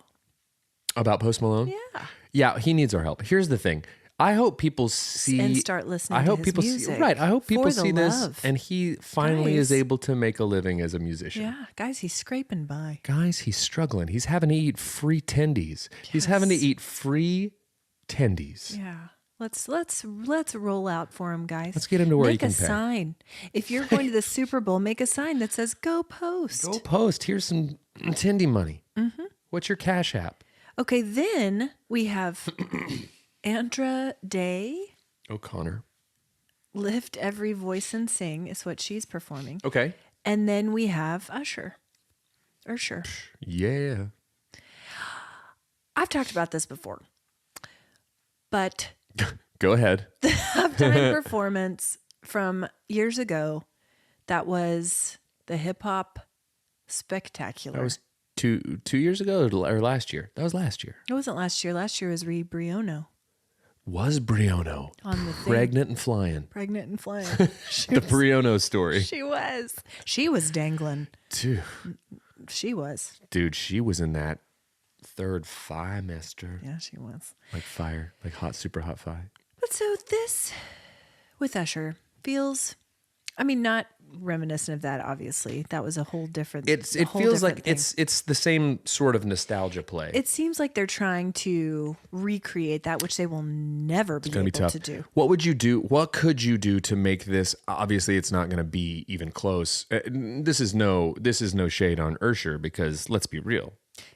S1: about Post Malone.
S2: yeah.
S1: Yeah, he needs our help. Here's the thing. I hope people see
S2: And start listening
S1: I
S2: to
S1: hope
S2: his
S1: people
S2: music.
S1: see, right. I hope people
S2: For the
S1: see this
S2: love.
S1: and he finally is
S2: Guys.
S1: able to make a living as a musician.
S2: Yeah, guys, he's scraping by.
S1: Guys, he's struggling. He's having to eat free tendies. He's having to
S2: Yes.
S1: eat free tendies.
S2: Yeah. Let's roll out for him, guys.
S1: Let's get him to where he
S2: make
S1: can
S2: a
S1: pay.
S2: sign. If you're going to the Super Bowl, make a sign that says "Go Post."
S1: Go post. Here's some tendy money. Mm-hmm. What's your Cash App?
S2: Okay, then we have Andra Day.
S1: O'Connor.
S2: Lift Every Voice and Sing is what she's performing.
S1: Okay.
S2: And then we have Usher.
S1: Yeah.
S2: I've talked about this before, but
S1: Go ahead.
S2: halftime performance from years ago that was the hip hop spectacular.
S1: That was two years ago or last year? That was last year.
S2: It wasn't last year. Last year was Briono
S1: Was Briono
S2: on the thing.
S1: pregnant and flying?
S2: Pregnant and flying.
S1: The Briono story.
S2: She was. She was dangling.
S1: Dude,
S2: She was.
S1: she was in that third trimester.
S2: Yeah, she was.
S1: Like fire, like hot, super hot fire.
S2: But so this with Usher feels, I mean, not reminiscent of that, obviously. That was a whole different
S1: It
S2: whole
S1: feels
S2: different
S1: like
S2: thing.
S1: it's the same sort of nostalgia play.
S2: It seems like they're trying to recreate that, which they will never be
S1: It's gonna
S2: able
S1: be tough
S2: to do.
S1: What would you do? What could you do to make this? Obviously, it's not going to be even close. This is no shade on Ursher because let's be real,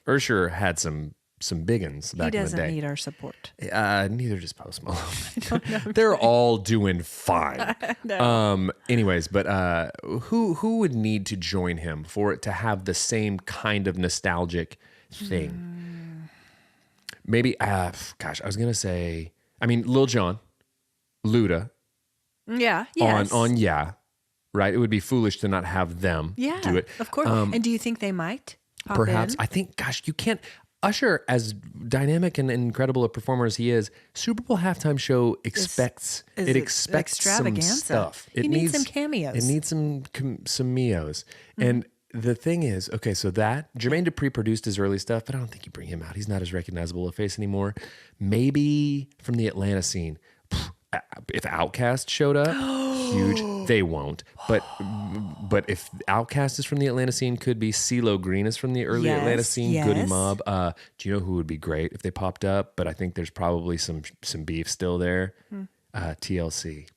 S1: Ursher had some big uns
S2: He
S1: back in the
S2: doesn't
S1: day.
S2: need our support.
S1: Neither does Post Malone. They're all doing fine. Anyways, but who would need to join him for it to have the same kind of nostalgic thing? Maybe. Gosh, I was gonna say. I mean, Lil Jon, Luda.
S2: Yeah. Yes.
S1: On yeah, right. It would be foolish to not have them
S2: yeah.
S1: do it.
S2: Of course. And do you think they might? Pop
S1: Perhaps.
S2: in?
S1: I think, gosh, you can't. Usher, as dynamic and incredible a performer as he is, Super Bowl halftime show expects
S2: is
S1: expects some
S2: extravaganza.
S1: stuff.
S2: You need some cameos.
S1: It needs some meos. And the thing is, okay, so that Jermaine Dupri produced his early stuff, but I don't think you bring him out. He's not as recognizable a face anymore. Maybe from the Atlanta scene. If Outkast showed up, huge. They won't. But if Outkast is from the Atlanta scene, could be CeeLo Green is from the early
S2: Yes,
S1: Atlanta scene.
S2: yes.
S1: Goody Mob. Do you know who would be great if they popped up? But I think there's probably some beef still there. TLC.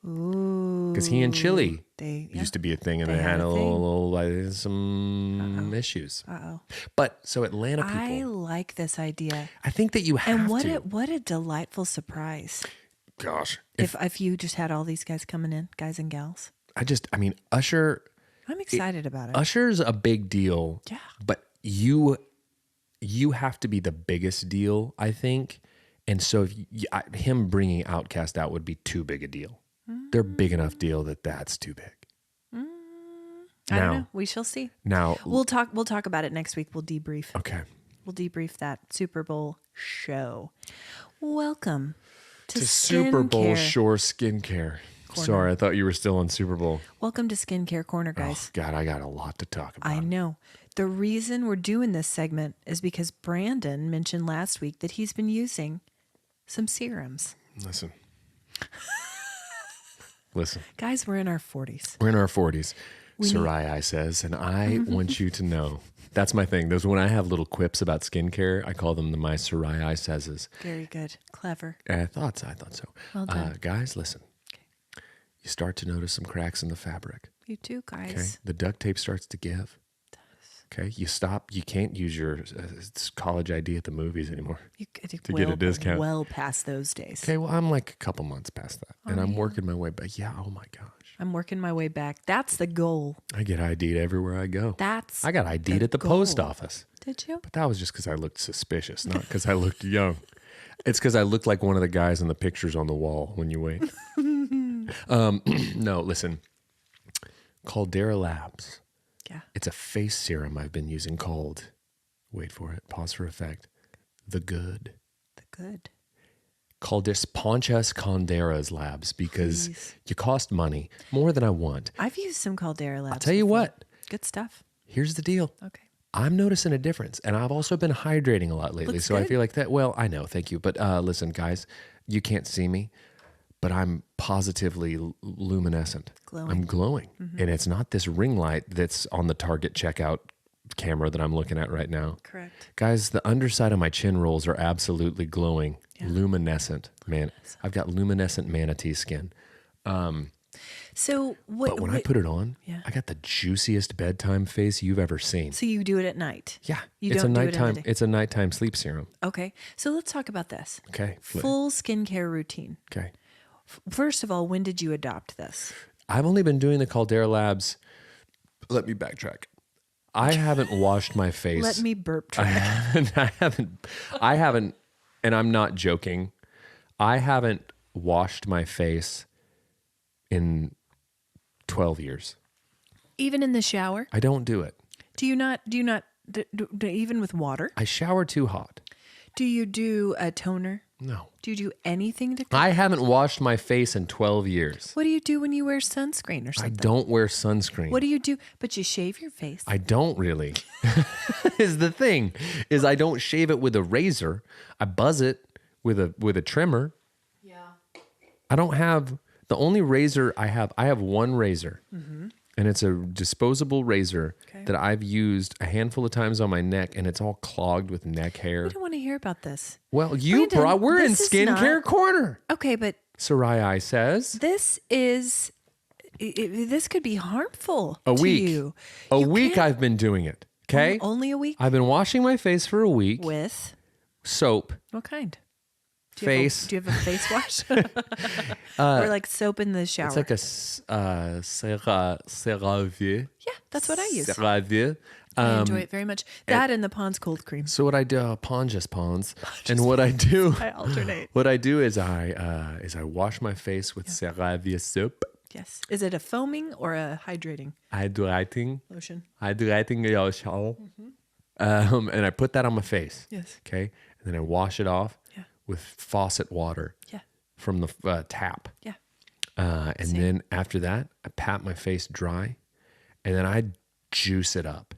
S2: Ooh.
S1: Because he and Chili
S2: They
S1: used to be a thing, and
S2: They
S1: they had
S2: had
S1: a
S2: a thing.
S1: little some issues.
S2: Uh-oh.
S1: But so Atlanta
S2: I
S1: people,
S2: like this idea.
S1: I think that you have
S2: And
S1: to.
S2: what a delightful surprise.
S1: Gosh,
S2: If you just had all these guys coming in, guys and gals.
S1: I mean, Usher.
S2: I'm excited about it.
S1: Usher's a big deal.
S2: Yeah.
S1: But you have to be the biggest deal, I think. And so him bringing Outkast out would be too big a deal. They're big enough deal that's too big.
S2: I don't know. We shall see.
S1: Now,
S2: We'll talk about it next week. We'll debrief.
S1: okay.
S2: We'll debrief that Super Bowl show. Welcome to
S1: Super Bowl
S2: Skincare.
S1: Shore Skincare. Sorry, I thought you were still on Super Bowl.
S2: Welcome to Skincare Corner, guys.
S1: Oh, God, I got a lot to talk about.
S2: I know. The reason we're doing this segment is because Brandon mentioned last week that he's been using some serums.
S1: Listen.
S2: Guys, we're in our 40s.
S1: We're in our 40s. Sarai says, and I want you to know. That's my thing. Those when I have little quips about skincare, I call them my Sarai says.
S2: Very good. Clever.
S1: I thought so.
S2: Well done.
S1: Guys, listen. You start to notice some cracks in the fabric.
S2: You too, guys.
S1: Okay. The duct tape starts to give. Okay. You stop. You can't use your college ID at the movies anymore.
S2: You
S1: To get a discount.
S2: Well past those days.
S1: Okay. Well, I'm like a couple months past that. And I'm working my way back. Yeah. Oh my gosh.
S2: I'm working my way back. That's the goal.
S1: I get ID'd everywhere I go.
S2: That's
S1: I got ID'd
S2: the
S1: at the
S2: goal.
S1: post office.
S2: Did you?
S1: But that was just because I looked suspicious, not because I looked young. It's because I looked like one of the guys in the pictures on the wall when you wait. No, listen. Caldera Labs.
S2: Yeah.
S1: It's a face serum I've been using called, wait for it, pause for effect, The Good.
S2: The good.
S1: Ponchas Caldera's Labs because
S2: Please.
S1: you cost money, more than I want.
S2: I've used some Caldera Labs.
S1: I'll tell you
S2: before.
S1: what,
S2: Good stuff.
S1: here's the deal.
S2: Okay.
S1: I'm noticing a difference. And I've also been hydrating a lot lately.
S2: Looks
S1: So I
S2: good.
S1: feel like that. Well, I know. Thank you. But listen, guys, you can't see me, but I'm positively luminescent.
S2: Glowing.
S1: I'm glowing. And it's not this ring light that's on the Target checkout camera that I'm looking at right now.
S2: Correct.
S1: Guys, the underside of my chin rolls are absolutely glowing, luminescent. Man, I've got luminescent manatee skin.
S2: So
S1: But when I put it on,
S2: Yeah.
S1: I got the juiciest bedtime face you've ever seen.
S2: So you do it at night?
S1: Yeah,
S2: You
S1: it's
S2: don't
S1: a
S2: do it in the
S1: nighttime.
S2: day?
S1: It's a nighttime sleep serum.
S2: Okay. So let's talk about this.
S1: Okay,
S2: Full skincare routine.
S1: okay.
S2: First of all, when did you adopt this?
S1: I've only been doing the Caldera Labs. Let me backtrack. I haven't washed my face.
S2: Let me burp.
S1: I
S2: Try.
S1: haven't, and I'm not joking. I haven't washed my face in 12 years.
S2: Even in the shower?
S1: I don't do it.
S2: Do you not, even with water?
S1: I shower too hot.
S2: Do you do a toner?
S1: No.
S2: Do you do anything to
S1: I haven't washed my face in 12 years.
S2: What do you do when you wear sunscreen or
S1: I
S2: something?
S1: don't wear sunscreen.
S2: What do you do? But you shave your face.
S1: I don't really. Is the thing is I don't shave it with a razor. I buzz it with a trimmer.
S2: Yeah.
S1: I don't have the only razor I have one razor. And it's a disposable razor
S2: Okay.
S1: that I've used a handful of times on my neck, and it's all clogged with neck hair.
S2: We don't want to hear about this.
S1: Well, you
S2: Brandon,
S1: brought, we're in
S2: this is
S1: skincare
S2: not-
S1: corner.
S2: Okay, but
S1: Sarai says
S2: this is this could be harmful
S1: a
S2: to
S1: week.
S2: you.
S1: A
S2: You
S1: week
S2: can't-
S1: I've been doing it. Okay.
S2: Only a week
S1: I've been washing my face for a week.
S2: with
S1: Soap,
S2: what kind?
S1: face.
S2: Do you have a face wash? Or like soap in the shower?
S1: It's like a CeraVe.
S2: Yeah, that's what I use.
S1: CeraVe.
S2: I enjoy it very much. That and the Pond's cold cream.
S1: So what I do, Pons. And what I do,
S2: I alternate.
S1: what I do is I wash my face with CeraVe soap,
S2: Yes. Is it a foaming or a hydrating
S1: hydrating
S2: lotion?
S1: lotion. And I put that on my face.
S2: Yes.
S1: Okay. And then I wash it off
S2: Yeah.
S1: with faucet water
S2: Yeah.
S1: from the tap.
S2: Yeah.
S1: And then after that, I pat my face dry, and then I juice it up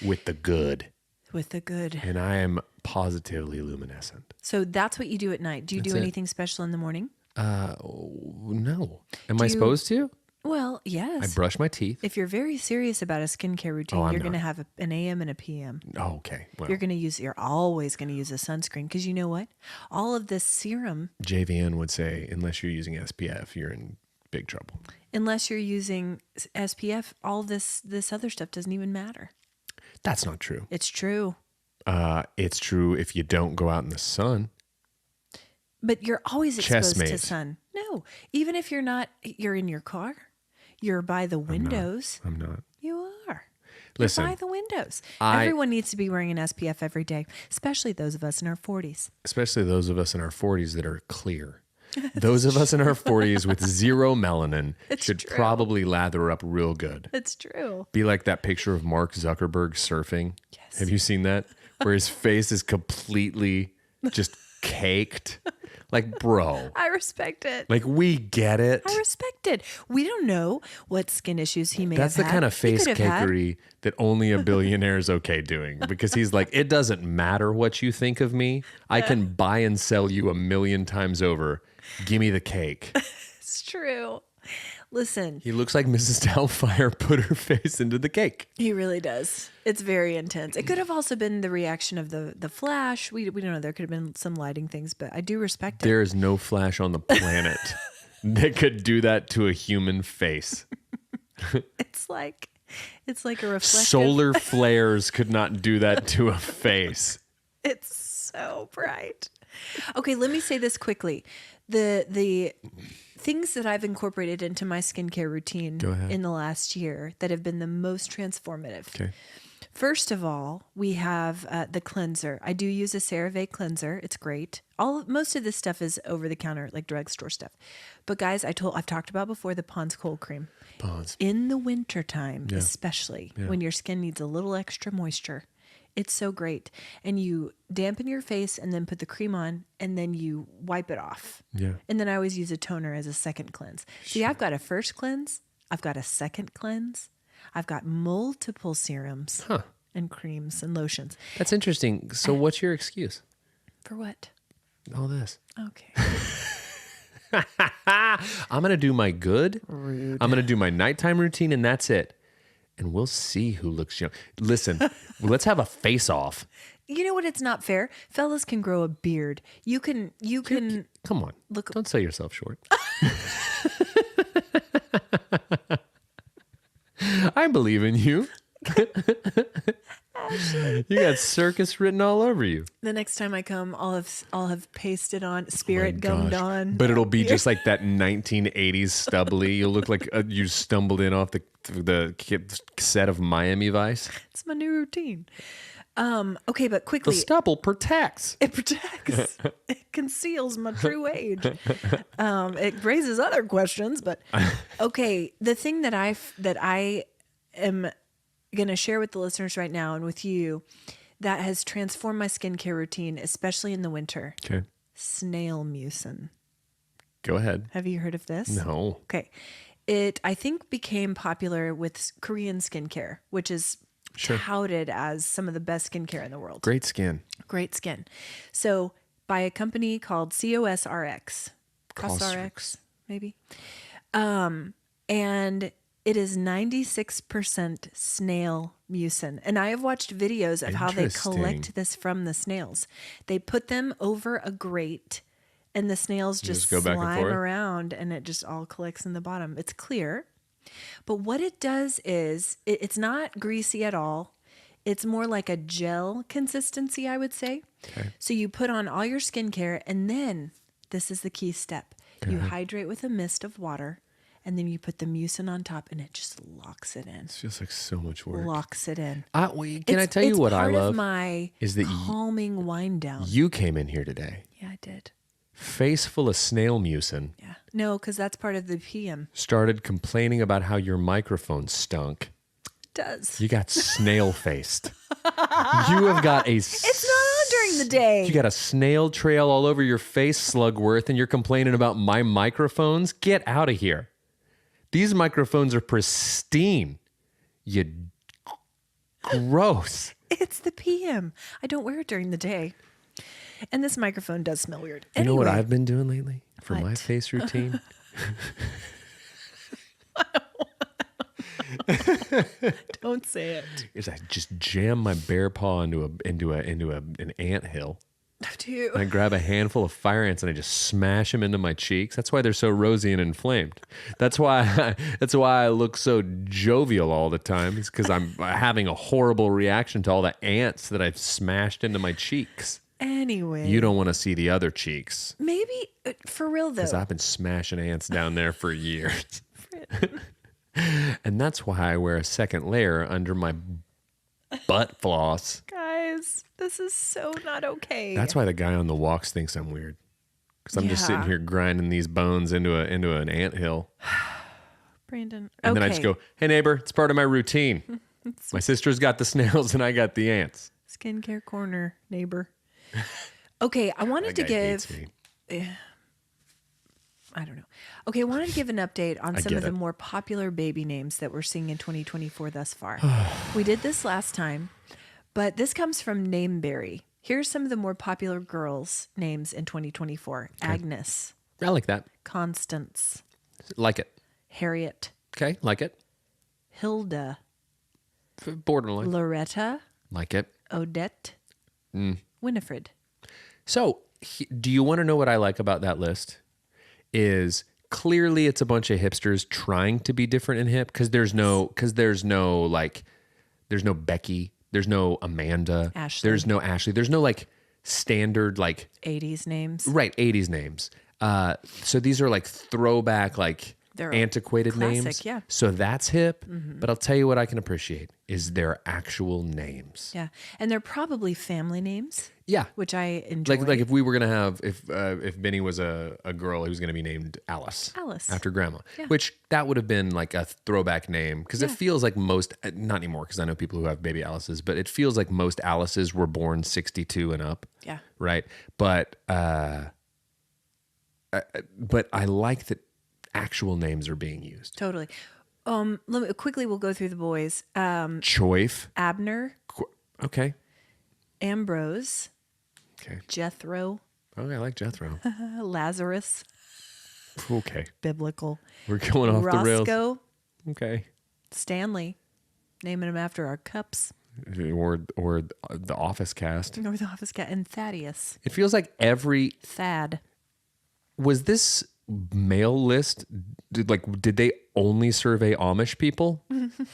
S1: with the good.
S2: With the good.
S1: And I am positively luminescent.
S2: So that's what you do at night. Do you
S1: That's
S2: do
S1: it.
S2: anything special in the morning?
S1: No. Am I
S2: you-
S1: supposed to?
S2: Well, yes.
S1: I brush my teeth.
S2: If you're very serious about a skincare routine,
S1: I'm
S2: you're going to
S1: not.
S2: have an AM and a PM.
S1: Oh, okay. Well,
S2: You're always going to use a sunscreen because you know what? All of this serum,
S1: JVN would say, unless you're using SPF, you're in big trouble.
S2: unless you're using SPF, all this other stuff doesn't even matter.
S1: That's not true.
S2: It's true.
S1: It's true if you don't go out in the sun.
S2: But you're always exposed to
S1: Chestmate.
S2: sun. No, even if you're in your car, you're by the windows.
S1: I'm not.
S2: You are.
S1: Listen,
S2: You're by the windows.
S1: I-
S2: Everyone needs to be wearing an SPF every day, especially those of us in our 40s.
S1: especially those of us in our 40s that are clear. Those of us in our 40s with zero melanin should
S2: true.
S1: probably lather up real good.
S2: It's true.
S1: Be like that picture of Mark Zuckerberg surfing.
S2: Yes.
S1: Have you seen that? Where his face is completely just caked. Like, bro,
S2: I respect it.
S1: like we get it.
S2: I respect it. We don't know what skin issues he may
S1: That's the
S2: have had.
S1: kind of
S2: He
S1: face
S2: could have had-
S1: cakery that only a billionaire is okay doing because he's like, it doesn't matter what you think of me. I can buy and sell you 1,000,000 times over. Give me the cake.
S2: It's true. Listen,
S1: He looks like Mrs. Doubtfire put her face into the cake.
S2: he really does. It's very intense. It could have also been the reaction of the flash. We don't know. There could have been some lighting things, but I do respect it.
S1: There is no flash on the planet that could do that to a human face.
S2: It's like a reflective.
S1: Solar flares could not do that to a face.
S2: It's so bright. Okay, let me say this quickly. The things that I've incorporated into my skincare routine
S1: Go ahead.
S2: in the last year that have been the most transformative.
S1: Okay.
S2: First of all, we have the cleanser. I do use a CeraVe cleanser. It's great. Most of this stuff is over the counter, like drugstore stuff. But guys, I've talked about before the Pond's cold cream.
S1: Pause.
S2: In the wintertime, especially when your skin needs a little extra moisture, it's so great. And you dampen your face and then put the cream on and then you wipe it off.
S1: Yeah.
S2: And then I always use a toner as a second cleanse. See, I've got a first cleanse. I've got a second cleanse. I've got multiple serums.
S1: Huh.
S2: and creams and lotions.
S1: That's interesting. So what's your excuse?
S2: For what?
S1: All this.
S2: Okay.
S1: I'm going to do my good.
S2: Rude.
S1: I'm going to do my nighttime routine, and that's it. And we'll see who looks young. Listen, let's have a face-off.
S2: You know what? It's not fair. Fellas can grow a beard. You can.
S1: Come on.
S2: Look-
S1: Don't sell yourself short. I believe in you. You got circus written all over you.
S2: The next time I come, I'll have pasted on, spirit gummed
S1: Gosh.
S2: on.
S1: But it'll be just like that 1980s stubbly. You'll look like you stumbled in off the set of Miami Vice.
S2: It's my new routine. Okay, but
S1: The
S2: quickly,
S1: stubble protects.
S2: it protects. It conceals my true age. It raises other questions, but okay. The thing that I am going to share with the listeners right now and with you that has transformed my skincare routine, especially in the winter.
S1: Okay.
S2: Snail mucin.
S1: Go ahead.
S2: Have you heard of this?
S1: No.
S2: Okay. It, I think, became popular with Korean skincare, which is
S1: Sure.
S2: touted as some of the best skincare in the world.
S1: Great skin.
S2: Great skin. So by a company called COSRX. COSRX, maybe. And it is 96% snail mucin. And I have watched videos of how they
S1: Interesting.
S2: collect this from the snails. They put them over a grate and the snails just
S1: go back and
S2: slime
S1: forth?
S2: around and it just all collects in the bottom. It's clear. But what it does is it's not greasy at all. It's more like a gel consistency, I would say.
S1: Okay.
S2: So you put on all your skincare and then this is the key step. You hydrate with a mist of water and then you put the mucin on top and it just locks it in.
S1: This feels like so much work.
S2: Locks it in.
S1: Can I tell you what I
S2: It's part
S1: love?
S2: of my
S1: is that
S2: calming wind down.
S1: You came in here today,
S2: Yeah, I did.
S1: face full of snail mucin,
S2: Yeah. No, because that's part of the PM.
S1: started complaining about how your microphone stunk.
S2: It does.
S1: You got snail faced. You have got
S2: It's not on during the day.
S1: You got a snail trail all over your face, Slugworth, and you're complaining about my microphones? Get out of here. These microphones are pristine. You gross.
S2: It's the PM. I don't wear it during the day. And this microphone does smell weird.
S1: You know what
S2: Anyway,
S1: I've been doing lately for my
S2: What?
S1: face routine?
S2: don't say it.
S1: Is I just jam my bare paw into an ant hill.
S2: Dude.
S1: I grab a handful of fire ants and I just smash them into my cheeks. That's why they're so rosy and inflamed. That's why I look so jovial all the time. It's because I'm having a horrible reaction to all the ants that I've smashed into my cheeks.
S2: Anyway.
S1: You don't want to see the other cheeks
S2: Maybe, for real though.
S1: because I've been smashing ants down there for years. And that's why I wear a second layer under my butt floss.
S2: Guys, this is so not okay.
S1: That's why the guy on the walks thinks I'm weird. Because I'm just sitting
S2: Yeah.
S1: here grinding these bones into an anthill.
S2: Brandon.
S1: And then I just go, hey, neighbor, it's part of my routine. My sister's got the snails and I got the ants.
S2: Skincare corner, neighbor. Okay, I wanted to
S1: That guy hates
S2: give...
S1: me.
S2: I don't know. Okay, I wanted to give an update on some
S1: get
S2: of the
S1: it.
S2: more popular baby names that we're seeing in 2024 thus far. We did this last time, but this comes from Nameberry. Here's some of the more popular girls' names in 2024. Agnes,
S1: I like that.
S2: Constance,
S1: Like it.
S2: Harriet,
S1: Okay, like it.
S2: Hilda,
S1: Borderline.
S2: Loretta,
S1: Like it.
S2: Odette, Winifred.
S1: So, do you want to know what I like about that list? Is clearly it's a bunch of hipsters trying to be different and hip because there's no Becky, there's no Amanda,
S2: Ashley.
S1: there's no Ashley, there's no like standard like
S2: 80s names.
S1: right 80s names. So these are like throwback like
S2: They're
S1: antiquated
S2: classic,
S1: names.
S2: yeah.
S1: So that's hip. But I'll tell you what I can appreciate is their actual names.
S2: Yeah. And they're probably family names,
S1: Yeah.
S2: which I enjoy.
S1: Like if we were gonna have if Benny was a girl who was gonna be named Alice after grandma, which that would have been like a throwback name because it feels like most not anymore because I know people who have baby Alices, but it feels like most Alices were born 62 and up.
S2: Yeah.
S1: Right. But I like that actual names are being used.
S2: Totally. Quickly, we'll go through the boys.
S1: Choife.
S2: Abner,
S1: Okay.
S2: Ambrose,
S1: Okay.
S2: Jethro,
S1: Okay, I like Jethro.
S2: Lazarus,
S1: Okay.
S2: biblical,
S1: We're going off the rails.
S2: Roscoe,
S1: Okay.
S2: Stanley, naming him after our cups,
S1: Or the Office cast.
S2: or the office cat, and Thaddeus,
S1: It feels like
S2: Thad.
S1: was this mail list did they only survey Amish people?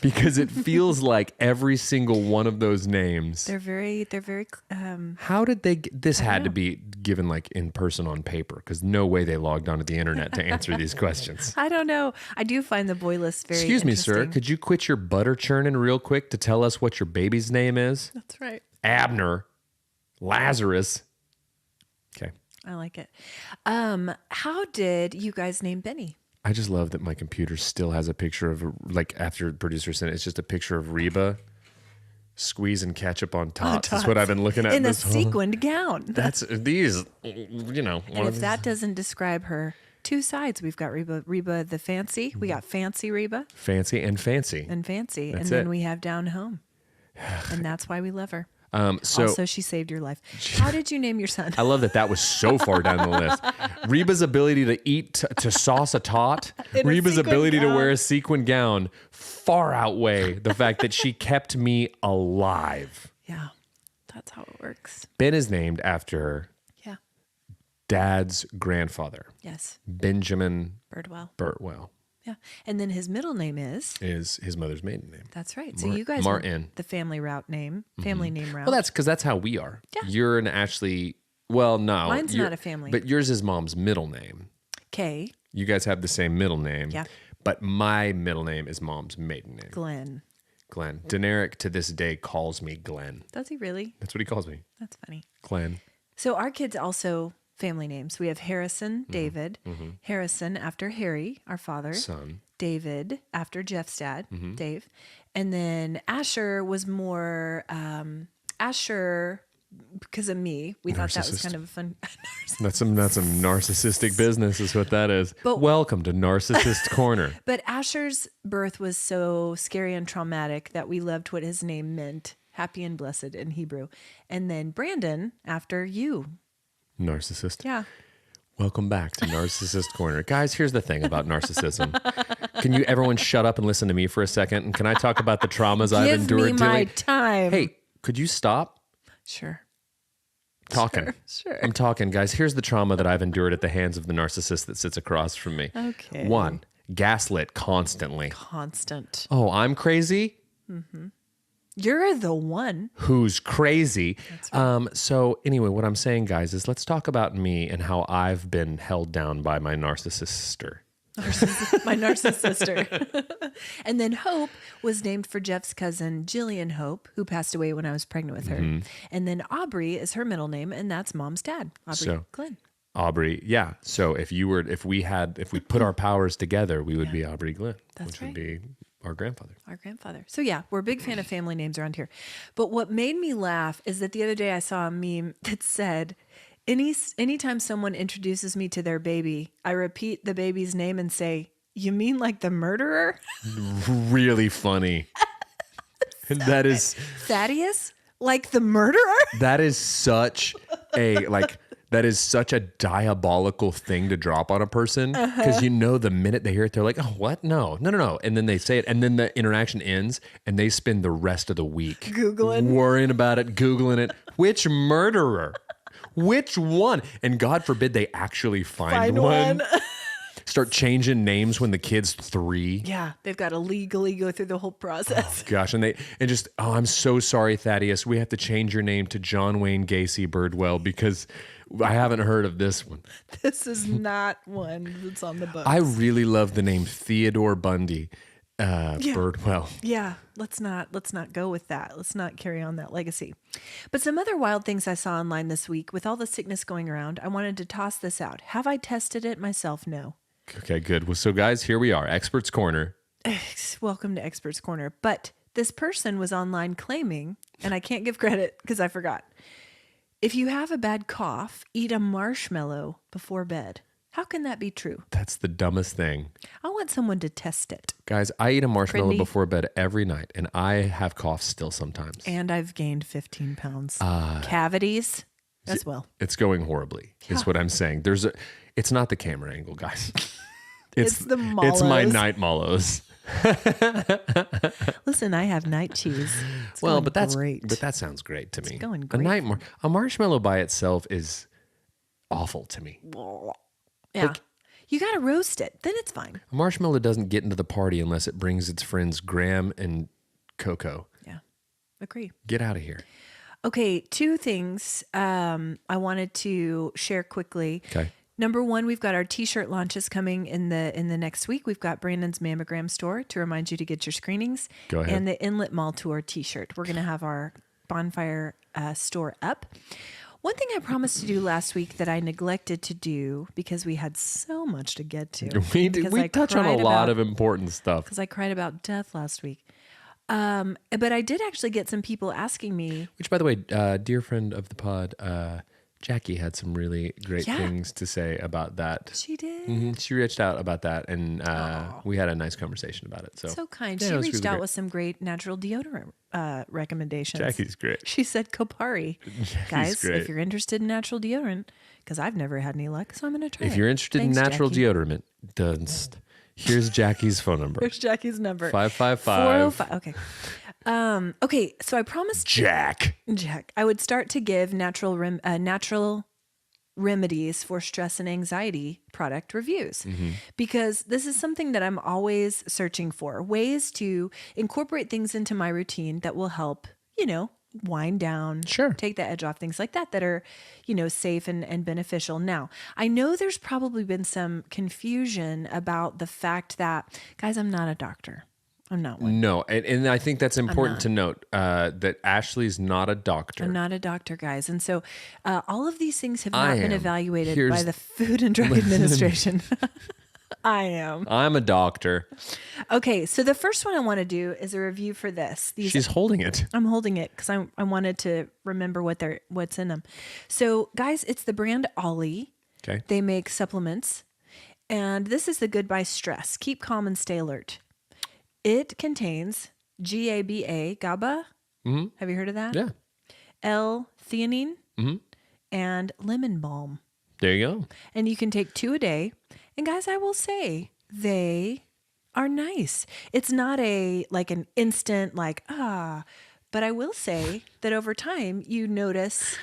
S1: Because it feels like every single one of those names.
S2: They're very.
S1: How did they this had to be given like in person on paper, because no way they logged onto the internet to answer these questions.
S2: I don't know. I do find the boy list very.
S1: Excuse me, sir.
S2: interesting.
S1: Could you quit your butter churning real quick to tell us what your baby's name is?
S2: That's right.
S1: Abner, Lazarus. Okay.
S2: I like it. How did you guys name Benny?
S1: I just love that my computer still has a picture of, like, after the producer sent it, it's just a picture of Reba squeezing ketchup on tots. That's what I've been looking at.
S2: In a
S1: this whole-
S2: sequined gown.
S1: That's these, you know.
S2: And if that doesn't describe her, two sides. We've got Reba the fancy. We got fancy Reba
S1: Fancy and fancy.
S2: and fancy.
S1: That's
S2: and then
S1: it.
S2: we have down home. And that's why we love her.
S1: So
S2: Also, she saved your life. How did you name your son?
S1: I love that was so far down the list. Reba's ability to eat, to sauce a tot,
S2: In a
S1: Reba's
S2: sequin
S1: ability to
S2: gown.
S1: wear a sequin gown far outweigh the fact that she kept me alive.
S2: Yeah, that's how it works.
S1: Ben is named after
S2: Yeah.
S1: Dad's grandfather,
S2: Yes.
S1: Benjamin
S2: Birdwell.
S1: Birdwell.
S2: Yeah. And then his middle name is.
S1: Is his mother's maiden name.
S2: That's right. So you guys
S1: Martin.
S2: are the family route name, family name route.
S1: Well, that's because that's how we are.
S2: Yeah.
S1: You're an Ashley. Well, no.
S2: Mine's
S1: you're-
S2: not a family.
S1: But yours is mom's middle name.
S2: K.
S1: You guys have the same middle name.
S2: Yeah.
S1: But my middle name is mom's maiden name.
S2: Glenn.
S1: Glenn. Deneric to this day calls me Glenn.
S2: Does he really?
S1: That's what he calls me.
S2: That's funny.
S1: Glenn.
S2: So our kids also family names. We have Harrison, David. Harrison after Harry, our father.
S1: Son.
S2: David after Jeff's dad, Dave. And then Asher was more Asher because of me. We thought that was
S1: Narcissist.
S2: kind of a fun.
S1: That's some narcissistic business is what that is.
S2: But-
S1: Welcome to Narcissist Corner.
S2: But Asher's birth was so scary and traumatic that we loved what his name meant, happy and blessed in Hebrew. And then Brandon after you.
S1: Narcissist.
S2: Yeah.
S1: Welcome back to Narcissist Corner. Guys, here's the thing about narcissism. Can you everyone shut up and listen to me for a second? And can I talk about the traumas I've
S2: Give
S1: endured
S2: me my
S1: dealing?
S2: time.
S1: Hey, could you stop
S2: Sure.
S1: talking?
S2: Sure.
S1: I'm talking, guys. Here's the trauma that I've endured at the hands of the narcissist that sits across from me.
S2: Okay.
S1: 1, gaslit constantly.
S2: Constant.
S1: Oh, I'm crazy?
S2: You're the one.
S1: Who's crazy? So anyway, what I'm saying, guys, is let's talk about me and how I've been held down by my narcissist sister.
S2: My narcissist sister. And then Hope was named for Jeff's cousin, Jillian Hope, who passed away when I was pregnant with her. And then Aubrey is her middle name, and that's mom's dad, Aubrey
S1: So-
S2: Glenn.
S1: Aubrey, yeah. So if we put our powers together, we would be Aubrey Glenn,
S2: That's
S1: which
S2: right.
S1: would be our grandfather.
S2: Our grandfather. So yeah, we're a big fan of family names around here. But what made me laugh is that the other day I saw a meme that said, anytime someone introduces me to their baby, I repeat the baby's name and say, "You mean like the murderer?"
S1: Really funny. That is
S2: Thaddeus? Like the murderer?
S1: that is such a diabolical thing to drop on a person, because you know the minute they hear it, they're like, "Oh, what? No. And then they say it, and then the interaction ends, and they spend the rest of the week
S2: Googling.
S1: worrying about it, Googling it. Which murderer? Which one? And God forbid they actually find one. Start changing names when the kid's 3.
S2: Yeah, they've got to legally go through the whole process.
S1: Gosh, I'm so sorry, Thaddeus. We have to change your name to John Wayne Gacy Birdwell because I haven't heard of this one.
S2: This is not one that's on the books.
S1: I really love the name Theodore Bundy Birdwell.
S2: Yeah, let's not go with that. Let's not carry on that legacy. But some other wild things I saw online this week with all the sickness going around, I wanted to toss this out. Have I tested it myself? No.
S1: Okay, good. Well, so guys, here we are, Experts Corner.
S2: Welcome to Experts Corner. But this person was online claiming, and I can't give credit because I forgot. If you have a bad cough, eat a marshmallow before bed. How can that be true?
S1: That's the dumbest thing.
S2: I want someone to test it.
S1: Guys, I eat a marshmallow
S2: Brittany.
S1: before bed every night, and I have coughs still sometimes.
S2: And I've gained 15 pounds. Cavities as well.
S1: It's going horribly, is what I'm saying. It's not the camera angle, guys.
S2: It's the
S1: It's my
S2: Mallows.
S1: night Mallows.
S2: Listen, I have night cheese. It's
S1: Well,
S2: going
S1: but that's
S2: great.
S1: But that sounds great to me.
S2: going
S1: A
S2: great
S1: a marshmallow by itself is awful to me.
S2: Yeah. You got to roast it. Then it's fine.
S1: A marshmallow doesn't get into the party unless it brings its friends Graham and Coco.
S2: Yeah. Agree.
S1: Get out of here.
S2: Okay, 2 things I wanted to share quickly.
S1: Okay.
S2: Number 1, we've got our t-shirt launches coming in the next week. We've got Brandon's Mammogram store to remind you to get your screenings.
S1: Go ahead.
S2: And the Inlet Mall Tour t-shirt. We're going to have our bonfire store up. One thing I promised to do last week that I neglected to do because we had so much to get to.
S1: We touch on a lot of important stuff.
S2: Because I cried about death last week. But I did actually get some people asking me.
S1: Which, by the way, dear friend of the pod, Jackie had some really great things to say about that.
S2: She did.
S1: Mhm. She reached out about that, and we had a nice conversation about it. So
S2: kind.
S1: yeah,
S2: She
S1: it was
S2: reached
S1: really
S2: out
S1: great.
S2: with some great natural deodorant recommendations.
S1: Jackie's great.
S2: She said Kopari. Guys,
S1: great.
S2: if you're interested in natural deodorant, because I've never had any luck, so I'm going to try it.
S1: If you're interested
S2: Thanks,
S1: in natural
S2: Jackie.
S1: deodorant, here's Jackie's phone number.
S2: There's Jackie's number.
S1: 555
S2: 405. Okay. Okay, so I promised
S1: Jack.
S2: Jack, I would start to give natural remedies for stress and anxiety product reviews because this is something that I'm always searching for, ways to incorporate things into my routine that will help, wind down,
S1: Sure.
S2: take the edge off, things like that are, safe and beneficial. Now, I know there's probably been some confusion about the fact that, guys, I'm not a doctor. I'm not one.
S1: No, and I think that's important to note that Ashley's not a doctor.
S2: I'm not a doctor, guys. And so all of these things have
S1: I
S2: not been
S1: am.
S2: evaluated
S1: Here's-
S2: by the Food and Drug Administration. I am.
S1: I'm a doctor.
S2: Okay, so the first one I want to do is a review for this.
S1: She's holding it.
S2: I'm holding it because I wanted to remember what's in them. So, guys, it's the brand Ollie.
S1: Okay.
S2: They make supplements. And this is the Goodbye Stress. Keep calm and stay alert. It contains GABA, GABA. Mm-hmm. Have you heard of that?
S1: Yeah.
S2: L-theanine and lemon balm.
S1: There you go.
S2: And you can take 2 a day. And guys, I will say they are nice. It's not an instant but I will say that over time you notice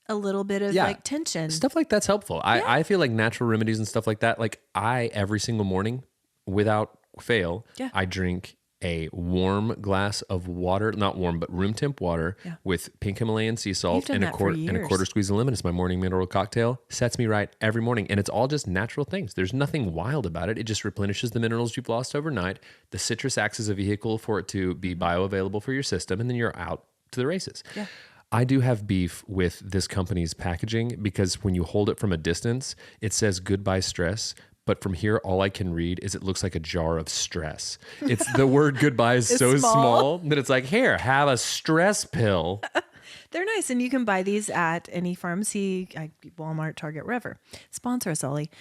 S2: a little bit of tension.
S1: Stuff like that's helpful. I feel like natural remedies and stuff like that. Like every single morning, without fail, I drink a warm glass of water, not warm, but room temp water with pink Himalayan sea salt and a quarter squeeze of lemon. It's my morning mineral cocktail. Sets me right every morning. And it's all just natural things. There's nothing wild about it. It just replenishes the minerals you've lost overnight. The citrus acts as a vehicle for it to be bioavailable for your system. And then you're out to the races. Yeah. I do have beef with this company's packaging because when you hold it from a distance, it says goodbye stress. But from here, all I can read is it looks like a jar of stress. It's the word goodbye is so small that it's like, here, have a stress pill.
S2: They're nice. And you can buy these at any pharmacy, Walmart, Target, wherever. Sponsor us, Ollie.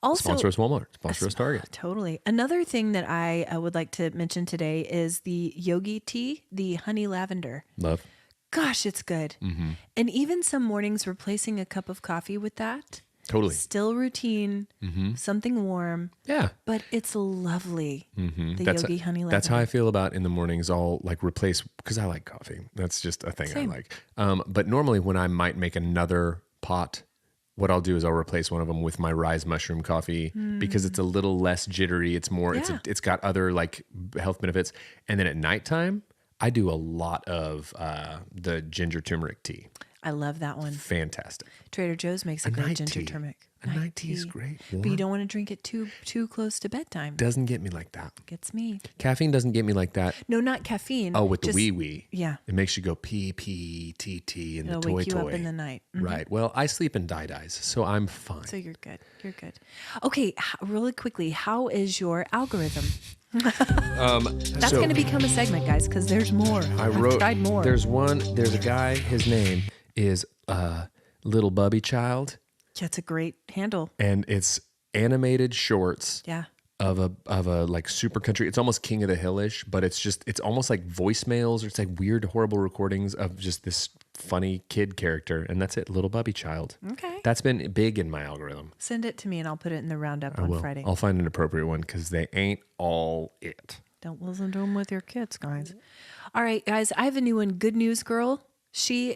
S2: Also,
S1: Sponsor us Walmart. Sponsor us Target.
S2: Totally. Another thing that I would like to mention today is the Yogi tea, the honey lavender.
S1: Love.
S2: Gosh, it's good. Mm-hmm. And even some mornings replacing a cup of coffee with that.
S1: Totally.
S2: Still routine, something warm.
S1: Yeah.
S2: But it's lovely. Mm-hmm. The Yogi honey lavender.
S1: That's how I feel about in the mornings. I'll replace, because I like coffee. That's just a thing
S2: Same.
S1: I like. But normally when I might make another pot, what I'll do is I'll replace one of them with my rise mushroom coffee because it's a little less jittery. It's more, it's got other health benefits. And then at nighttime, I do a lot of the ginger turmeric tea.
S2: I love that one.
S1: Fantastic.
S2: Trader Joe's makes a great ginger turmeric.
S1: A night tea is great.
S2: But you don't want to drink it too close to bedtime.
S1: Doesn't get me like that.
S2: Gets me.
S1: Caffeine doesn't get me like that.
S2: No, not caffeine.
S1: Oh, with the wee.
S2: Yeah.
S1: It makes you go pee pee tee tee and
S2: It'll
S1: the toy
S2: wake you
S1: toy.
S2: up in the night. Mm-hmm.
S1: Right. Well, I sleep in dies, so I'm fine.
S2: So you're good. You're good. Okay, really quickly, how is your algorithm? That's going to become a segment, guys, because there's more. I've tried more.
S1: There's a guy, his name is Little Bubby Child.
S2: That's a great handle.
S1: And it's animated shorts
S2: Yeah.
S1: of a like super country. It's almost King of the Hillish, but it's almost like voicemails, or it's like weird, horrible recordings of just this funny kid character, and that's it. Little Bubby Child.
S2: Okay.
S1: That's been big in my algorithm.
S2: Send it to me and I'll put it in the roundup on Friday.
S1: I'll find an appropriate one because they ain't all it.
S2: Don't listen to them with your kids, guys. All right, guys, I have a new one. Good News Girl. She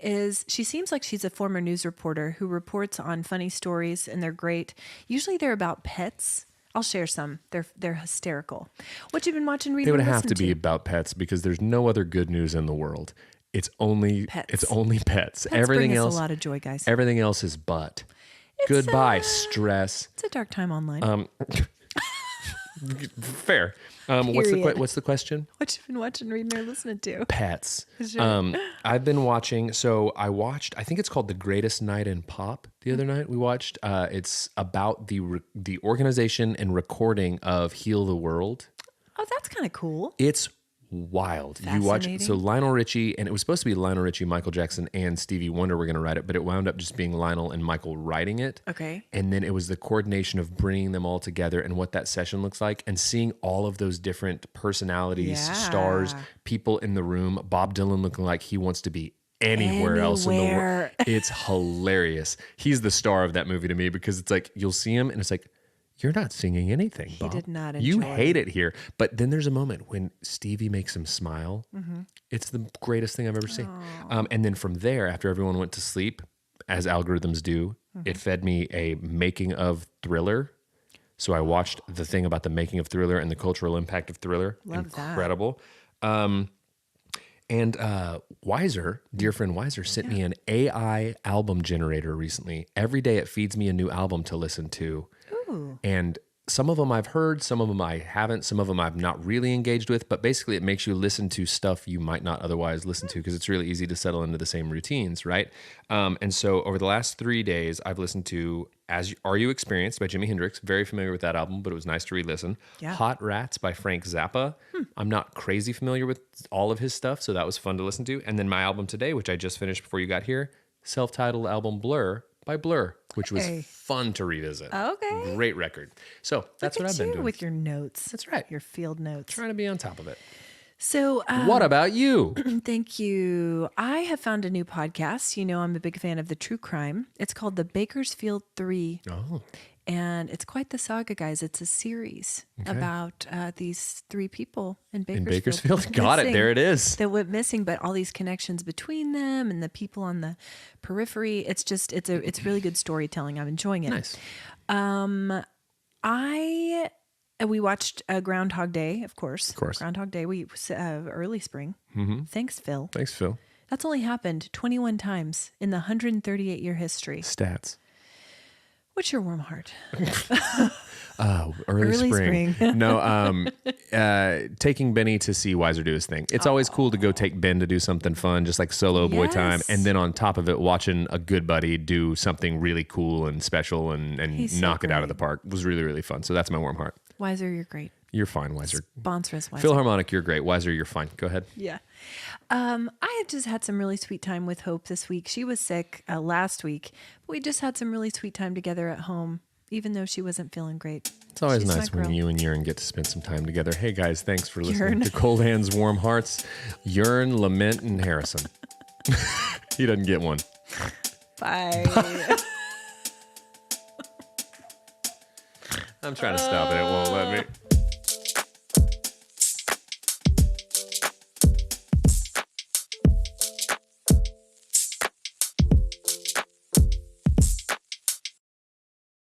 S2: seems like she's a former news reporter who reports on funny stories, and they're great. Usually they're about pets. I'll share some. They're hysterical. What you been watching, reading,
S1: They would
S2: or
S1: have to
S2: listening
S1: be about pets because there's no other good news in the world. It's only
S2: Pets.
S1: It's only pets.
S2: Pets
S1: Everything
S2: bring us
S1: else,
S2: a lot of joy, guys.
S1: everything else is but. Goodbye, stress.
S2: It's a dark time online.
S1: Fair. What's
S2: Period.
S1: the question?
S2: What you been watching, reading, or listening to?
S1: Pets.
S2: Sure.
S1: I've been watching. So I watched. I think it's called The Greatest Night in Pop. The other night we watched. It's about the organization and recording of Heal the World.
S2: Oh, that's kind of cool.
S1: It's wild. You watch.
S2: Fascinating.
S1: So Lionel Richie, and it was supposed to be Lionel Richie, Michael Jackson, and Stevie Wonder were going to write it, but it wound up just being Lionel and Michael writing it.
S2: Okay.
S1: And then it was the coordination of bringing them all together and what that session looks like, and seeing all of those different personalities,
S2: Yeah.
S1: stars, people in the room. Bob Dylan looking like he wants to be anywhere else in the world.
S2: Anywhere.
S1: It's hilarious. He's the star of that movie to me because it's like you'll see him and it's like, you're not singing anything, Bob.
S2: did not
S1: You
S2: enjoy
S1: hate it here. But then there's a moment when Stevie makes him smile.
S2: Mm-hmm.
S1: It's the greatest thing I've ever seen. And then from there, after everyone went to sleep, as algorithms do,
S2: Mm-hmm.
S1: it fed me a making of Thriller. So I watched the thing about the making of Thriller and the cultural impact of Thriller.
S2: Love that.
S1: Incredible. And Wiser, dear friend Wiser, sent me an AI album generator recently. Every day it feeds me a new album to listen to.
S2: Ooh.
S1: And some of them I've heard, some of them I haven't, some of them I've not really engaged with, but basically it makes you listen to stuff you might not otherwise listen to because it's really easy to settle into the same routines, right? And so over the last 3 days, I've listened to Are You Experienced by Jimi Hendrix. Very familiar with that album, but it was nice to re-listen.
S2: Yeah.
S1: Hot Rats by Frank Zappa. I'm not crazy familiar with all of his stuff, so that was fun to listen to. And then my album today, which I just finished before you got here, self-titled album Blur by Blur, which was
S2: Okay.
S1: fun to revisit.
S2: Okay.
S1: Great record. So that's
S2: Look
S1: what
S2: at
S1: I've been
S2: you
S1: doing.
S2: with your notes.
S1: That's right.
S2: Your field notes.
S1: Trying to be on top of it.
S2: So,
S1: What about you?
S2: thank you. I have found a new podcast. You know, I'm a big fan of the true crime. It's called The Bakersfield 3.
S1: Oh,
S2: And it's quite the saga, guys. It's a series about these 3 people in Bakersfield.
S1: in Bakersfield? Got it.
S2: missing.
S1: There it is.
S2: That went missing, but all these connections between them and the people on the periphery. It's just, it's really good storytelling. I'm enjoying it.
S1: Nice.
S2: We watched Groundhog Day, of course.
S1: Of course.
S2: Groundhog Day. Early spring. Mm-hmm. Thanks, Phil.
S1: Thanks, Phil.
S2: That's only happened 21 times in the 138-year history.
S1: Stats.
S2: What's your warm heart?
S1: Early spring. No, taking Benny to see Wiser do his thing. It's always cool to go take Ben to do something fun, just like solo boy time.
S2: Yes.
S1: And then on top of it, watching a good buddy do something really cool and special and
S2: He's so
S1: knock it out of
S2: great.
S1: the park was really, really fun. So that's my warm heart.
S2: Wiser, you're great.
S1: You're fine, Wiser.
S2: Sponsor us, Wiser.
S1: Philharmonic, you're great. Wiser, you're fine. Go ahead.
S2: Yeah. I have just had some really sweet time with Hope this week. She was sick last week, but we just had some really sweet time together at home, even though she wasn't feeling great.
S1: It's always
S2: She's my
S1: nice when
S2: girl.
S1: you and Urine get to spend some time together. Hey, guys, thanks for listening
S2: Urine.
S1: to Cold Hands, Warm Hearts. Urine, Lament, and Harrison. He doesn't get one.
S2: Bye.
S1: I'm trying to stop it. It won't let me.